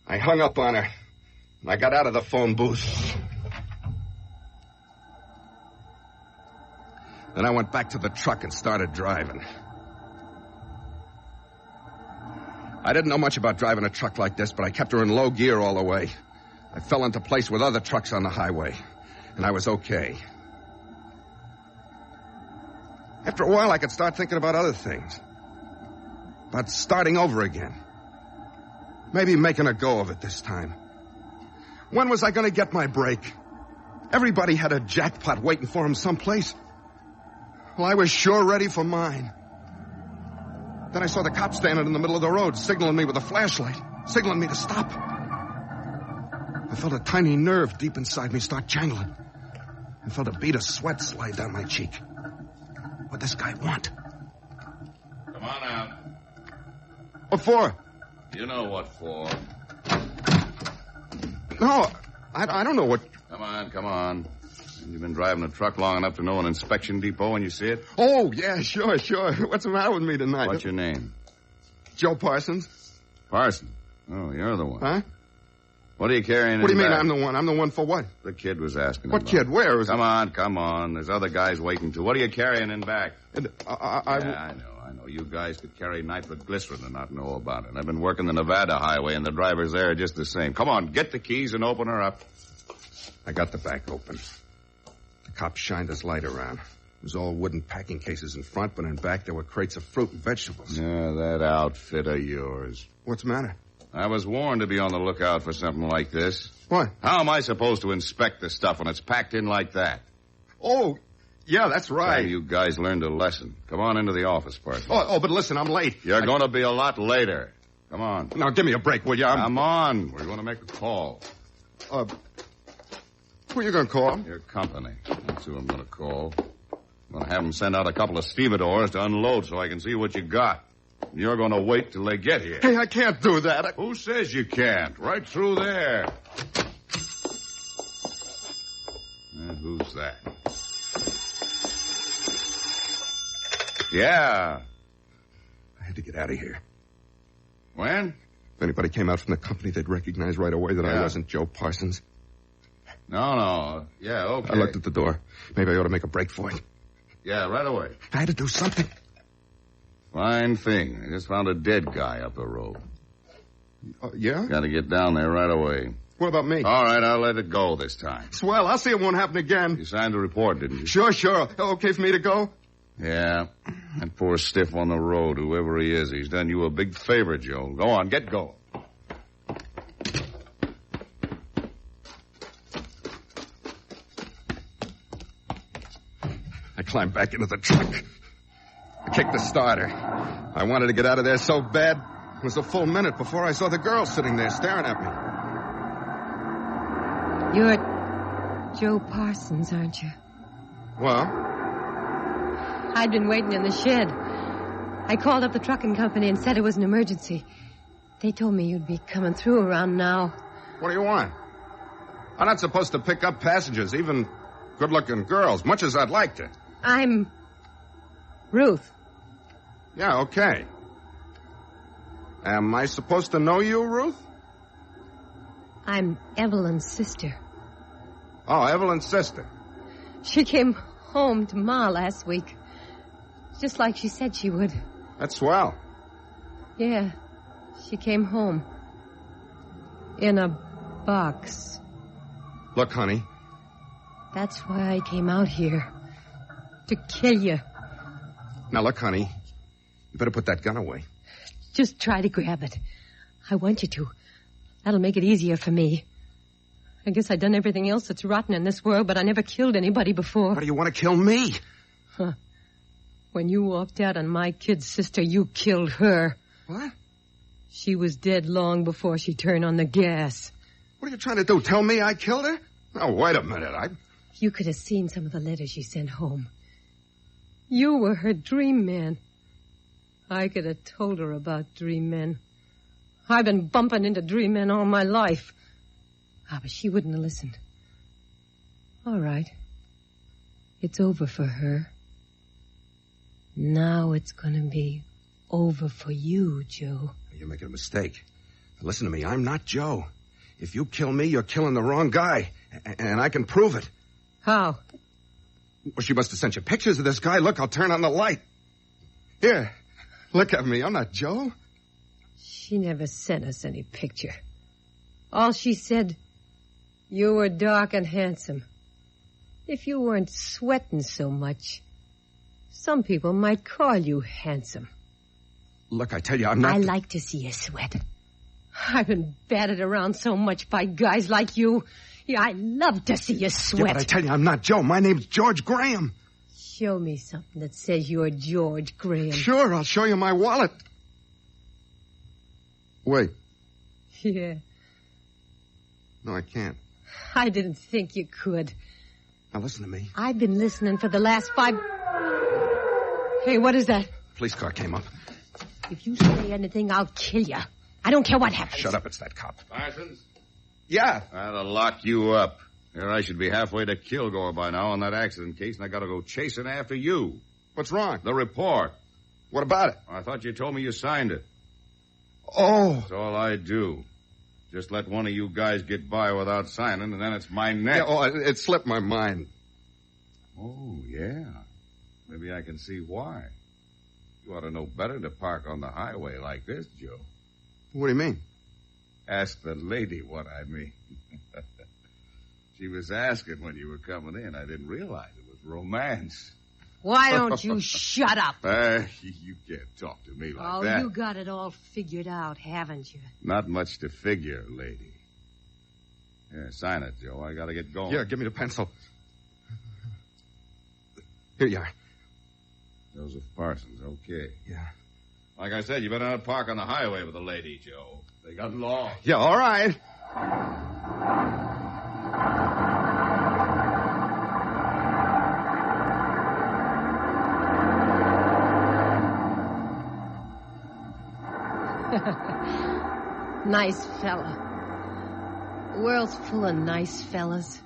I hung up on her. I got out of the phone booth. Then I went back to the truck and started driving. I didn't know much about driving a truck like this, but I kept her in low gear all the way. I fell into place with other trucks on the highway, and I was okay. After a while, I could start thinking about other things. About starting over again. Maybe making a go of it this time. When was I going to get my break? Everybody had a jackpot waiting for him someplace. Well, I was sure ready for mine. Then I saw the cop standing in the middle of the road, signaling me with a flashlight, signaling me to stop. I felt a tiny nerve deep inside me start jangling. I felt a bead of sweat slide down my cheek. What'd this guy want? Come on out. What for? You know what for. No, I don't know what... Come on. You've been driving a truck long enough to know an inspection depot when you see it? Oh, yeah, sure. What's the matter with me tonight? What's your name? Joe Parsons. Parsons? Oh, you're the one. Huh? What are you carrying What do in you mean back? I'm the one? I'm the one for what? The kid was asking What about. kid? Where is Come on. There's other guys waiting, too. What are you carrying in back? I know. You guys could carry nitroglycerin and not know about it. I've been working the Nevada highway, and the drivers there are just the same. Come on, get the keys and open her up. I got the back open. The cop shined his light around. It was all wooden packing cases in front, but in back there were crates of fruit and vegetables. Yeah, that outfit of yours. What's the matter? I was warned to be on the lookout for something like this. What? How am I supposed to inspect the stuff when it's packed in like that? Oh, yeah, that's right. Time you guys learned a lesson. Come on into the office, Parsons. Oh, but listen, I'm late. You're going to be a lot later. Come on. Now, give me a break, will you? Come on. We're going to make a call. Who are you going to call? Your company. That's who I'm going to call. I'm going to have them send out a couple of stevedores to unload so I can see what you got. You're going to wait till they get here. Hey, I can't do that. Who says you can't? Right through there. Who's that? Yeah. I had to get out of here. When? If anybody came out from the company, they'd recognize right away that I wasn't Joe Parsons. No. Yeah, okay. I looked at the door. Maybe I ought to make a break for it. Yeah, right away. I had to do something. Fine thing. I just found a dead guy up the road. Yeah? Got to get down there right away. What about me? All right, I'll let it go this time. Swell, I'll see it won't happen again. You signed a report, didn't you? Sure. Okay for me to go? Yeah. That poor stiff on the road, whoever he is, he's done you a big favor, Joe. Go on, get going. I climbed back into the truck. I kicked the starter. I wanted to get out of there so bad. It was a full minute before I saw the girl sitting there staring at me. You're Joe Parsons, aren't you? Well? I'd been waiting in the shed. I called up the trucking company and said it was an emergency. They told me you'd be coming through around now. What do you want? I'm not supposed to pick up passengers, even good-looking girls, much as I'd like to. I'm Ruth. Yeah, okay. Am I supposed to know you, Ruth? I'm Evelyn's sister. Oh, Evelyn's sister. She came home to Ma last week. Just like she said she would. That's swell. Yeah, she came home. In a box. Look, honey. That's why I came out here. To kill you. Now, look, honey. You better put that gun away. Just try to grab it. I want you to. That'll make it easier for me. I guess I've done everything else that's rotten in this world, but I never killed anybody before. Why do you want to kill me? Huh. When you walked out on my kid's sister, you killed her. What? She was dead long before she turned on the gas. What are you trying to do? Tell me I killed her? Oh, wait a minute. You could have seen some of the letters she sent home. You were her dream man. I could have told her about dream men. I've been bumping into dream men all my life. But she wouldn't have listened. All right. It's over for her. Now it's going to be over for you, Joe. You're making a mistake. Listen to me. I'm not Joe. If you kill me, you're killing the wrong guy. And I can prove it. How? Well, she must have sent you pictures of this guy. Look, I'll turn on the light. Here. Look at me. I'm not Joe. She never sent us any picture. All she said, you were dark and handsome. If you weren't sweating so much, some people might call you handsome. Look, I tell you, I'm not... I like to see you sweat. I've been battered around so much by guys like you. Yeah, I love to see you sweat. Yeah, but I tell you, I'm not Joe. My name's George Graham. Show me something that says you're George Graham. Sure, I'll show you my wallet. Wait. Yeah. No, I can't. I didn't think you could. Now, listen to me. I've been listening for the last 5... Hey, what is that? Police car came up. If you say anything, I'll kill you. I don't care what happens. Shut up, it's that cop. Parsons? Yeah. That'll lock you up. Here I should be halfway to Kilgore by now on that accident case, and I gotta go chasing after you. What's wrong? The report. What about it? I thought you told me you signed it. Oh. That's all I do. Just let one of you guys get by without signing, and then it's my neck. Yeah, it slipped my mind. Oh, yeah. Maybe I can see why. You ought to know better to park on the highway like this, Joe. What do you mean? Ask the lady what I mean. She was asking when you were coming in. I didn't realize it was romance. Why don't you shut up? You can't talk to me like that. Oh, you got it all figured out, haven't you? Not much to figure, lady. Here, sign it, Joe. I gotta get going. Yeah, give me the pencil. Here you are. Joseph Parsons, okay. Yeah. Like I said, you better not park on the highway with a lady, Joe. They got law. Yeah, all right. Nice fella. The world's full of nice fellas.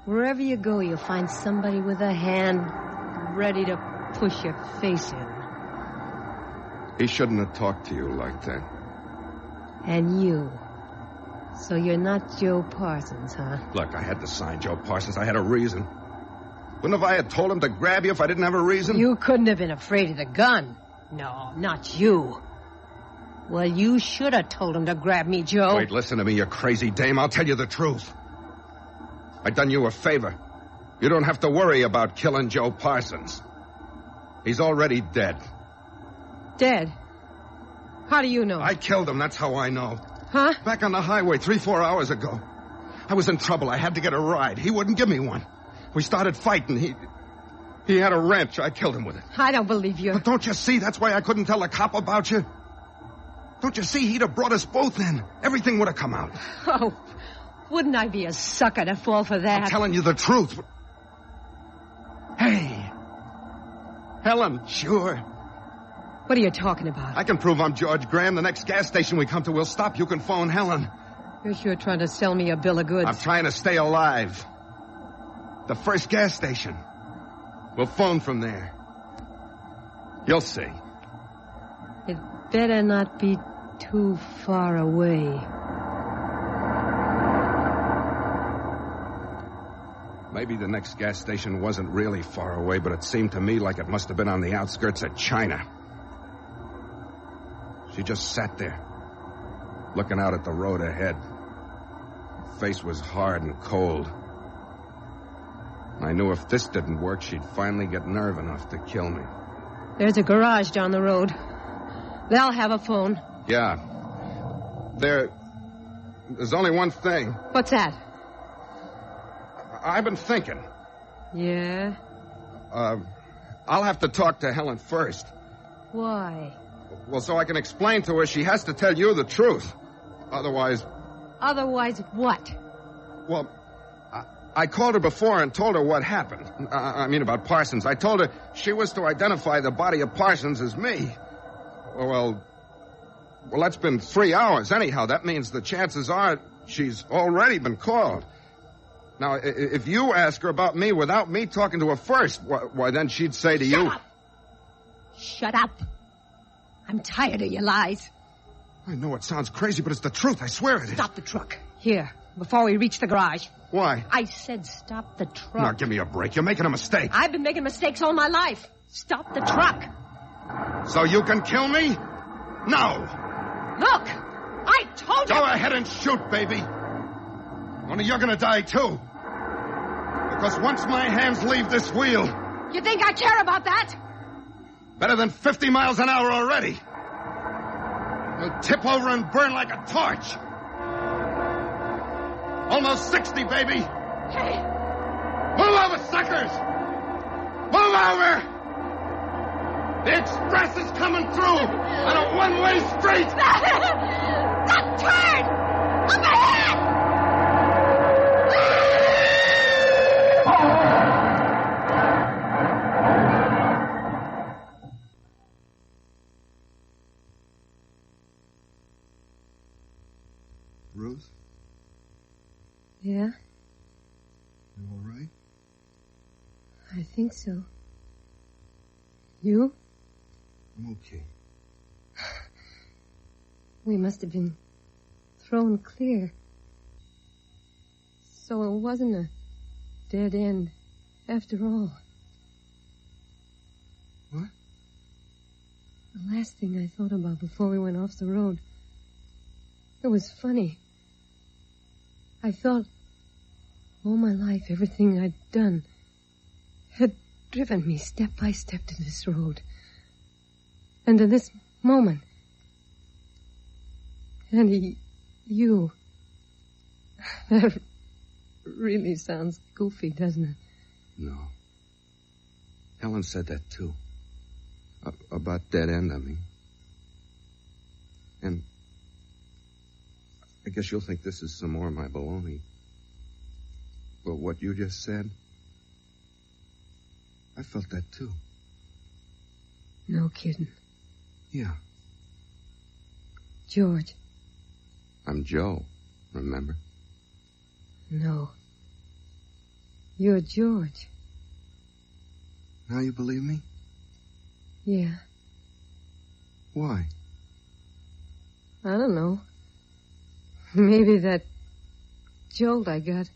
Wherever you go, you'll find somebody with a hand ready to push your face in. He shouldn't have talked to you like that. And you. So you're not Joe Parsons, huh? Look, I had to sign Joe Parsons. I had a reason. Wouldn't have I had told him to grab you if I didn't have a reason? You couldn't have been afraid of the gun. No, not you. Well, you should have told him to grab me, Joe. Wait, listen to me, you crazy dame. I'll tell you the truth. I done you a favor. You don't have to worry about killing Joe Parsons. He's already dead. Dead? How do you know? I killed him, that's how I know. Huh? Back on the highway 3-4 hours ago. I was in trouble. I had to get a ride. He wouldn't give me one. We started fighting. He had a wrench. I killed him with it. I don't believe you. But don't you see? That's why I couldn't tell the cop about you. Don't you see? He'd have brought us both in. Everything would have come out. Oh, wouldn't I be a sucker to fall for that? I'm telling you the truth. Hey. Helen, sure. What are you talking about? I can prove I'm George Graham. The next gas station we come to, we'll stop. You can phone Helen. You're sure trying to sell me a bill of goods. I'm trying to stay alive. The first gas station. We'll phone from there. You'll see. It better not be too far away. Maybe the next gas station wasn't really far away, but it seemed to me like it must have been on the outskirts of China. She just sat there, looking out at the road ahead. Her face was hard and cold. I knew if this didn't work, she'd finally get nerve enough to kill me. There's a garage down the road. They'll have a phone. Yeah. There's only one thing. What's that? I've been thinking. Yeah? I'll have to talk to Helen first. Why? Well, so I can explain to her she has to tell you the truth. Otherwise... Otherwise what? Well, I called her before and told her what happened. I mean about Parsons. I told her she was to identify the body of Parsons as me. Well, that's been 3 hours anyhow. That means the chances are she's already been called. Now, if you ask her about me without me talking to her first, why then she'd say to you... Up. Shut up. I'm tired of your lies. I know it sounds crazy, but it's the truth. I swear it is. Stop the truck. Here, before we reach the garage. Why? I said stop the truck. Now, give me a break. You're making a mistake. I've been making mistakes all my life. Stop the truck. So you can kill me? No. Look, I told you. Go ahead and shoot, baby. Only you're going to die, too. Because once my hands leave this wheel... You think I care about that? Better than 50 miles an hour already. You'll tip over and burn like a torch. Almost 60, baby. Hey. Move over, suckers. Move over. The express is coming through on a one-way street. Stop, turn. Up ahead. Ruth? Yeah? I think so. You? I'm okay. We must have been thrown clear. So it wasn't a dead end after all. What? The last thing I thought about before we went off the road. It was funny. I thought all my life everything I'd done had driven me step by step to this road. And to this moment. And you. That really sounds goofy, doesn't it? No. Helen said that, too. About dead end, I mean. And I guess you'll think this is some more of my baloney. But what you just said, I felt that, too. No kidding. Yeah. George. I'm Joe, remember? No. You're George. Now you believe me? Yeah. Why? I don't know. Maybe that jolt I got.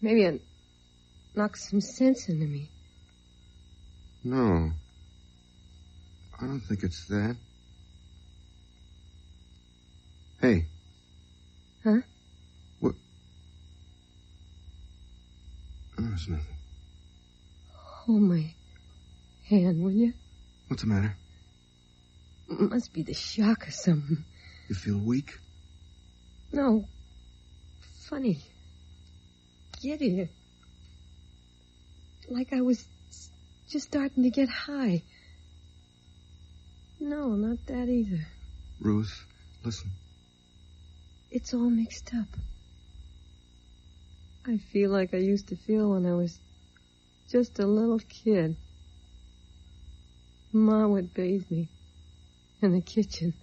Maybe it knocked some sense into me. No. I don't think it's that. Hey. Huh? What? Oh, it's nothing. Hold my hand, will you? What's the matter? Must be the shock or something. You feel weak? No. Funny. Giddy. Like I was just starting to get high. No, not that either. Ruth, listen. It's all mixed up. I feel like I used to feel when I was just a little kid. Ma would bathe me in the kitchen.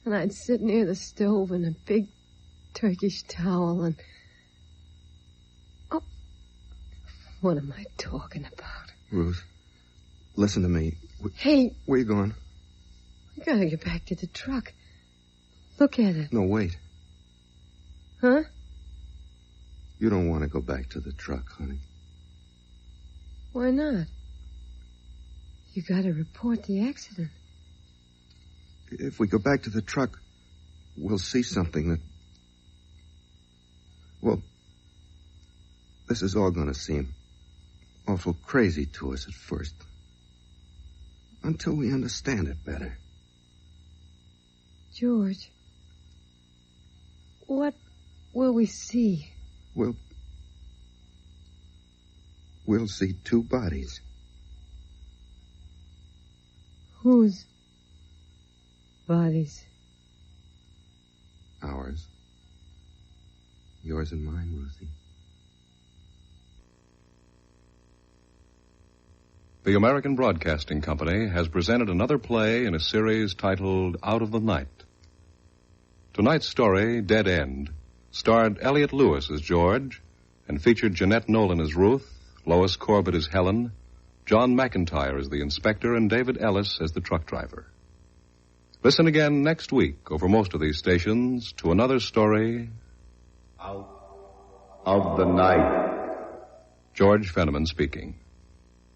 And I'd sit near the stove in a big Turkish towel and... Oh, what am I talking about? Ruth, listen to me. Hey. Where you going? I gotta get back to the truck. Look at it. No, wait. Huh? You don't want to go back to the truck, honey. Why not? You gotta report the accident. If we go back to the truck, we'll see something that... Well, this is all going to seem awful crazy to us at first. Until we understand it better. George, what will we see? We'll see two bodies. Whose bodies? Ours. Yours and mine, Ruthie. The American Broadcasting Company has presented another play in a series titled Out of the Night. Tonight's story, Dead End, starred Elliot Lewis as George and featured Jeanette Nolan as Ruth, Lois Corbett as Helen, John McIntyre as the inspector, and David Ellis as the truck driver. Listen again next week over most of these stations to another story... Out of the Night. George Fenneman speaking.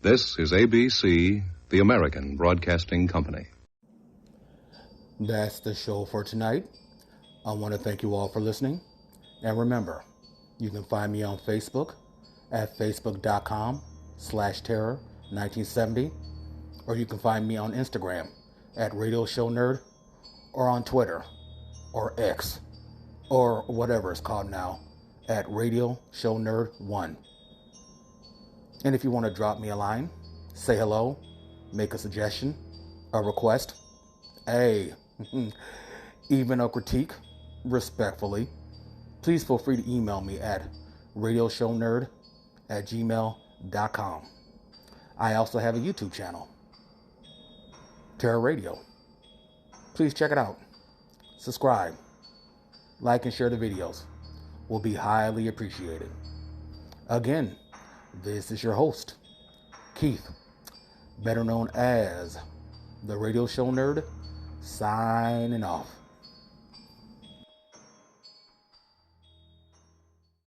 This is ABC, the American Broadcasting Company. That's the show for tonight. I want to thank you all for listening. And remember, you can find me on Facebook at facebook.com/terror1970, or you can find me on Instagram at Radio Show Nerd, or on Twitter, or X, or whatever it's called now, at Radio Show Nerd 1. And if you want to drop me a line, say hello, make a suggestion, a request, even a critique, respectfully, please feel free to email me at radioshownerd@gmail.com. I also have a YouTube channel, Terror Radio. Please check it out. Subscribe, like, and share the videos. Will be highly appreciated. Again, this is your host, Keith, better known as the Radio Show Nerd, signing off.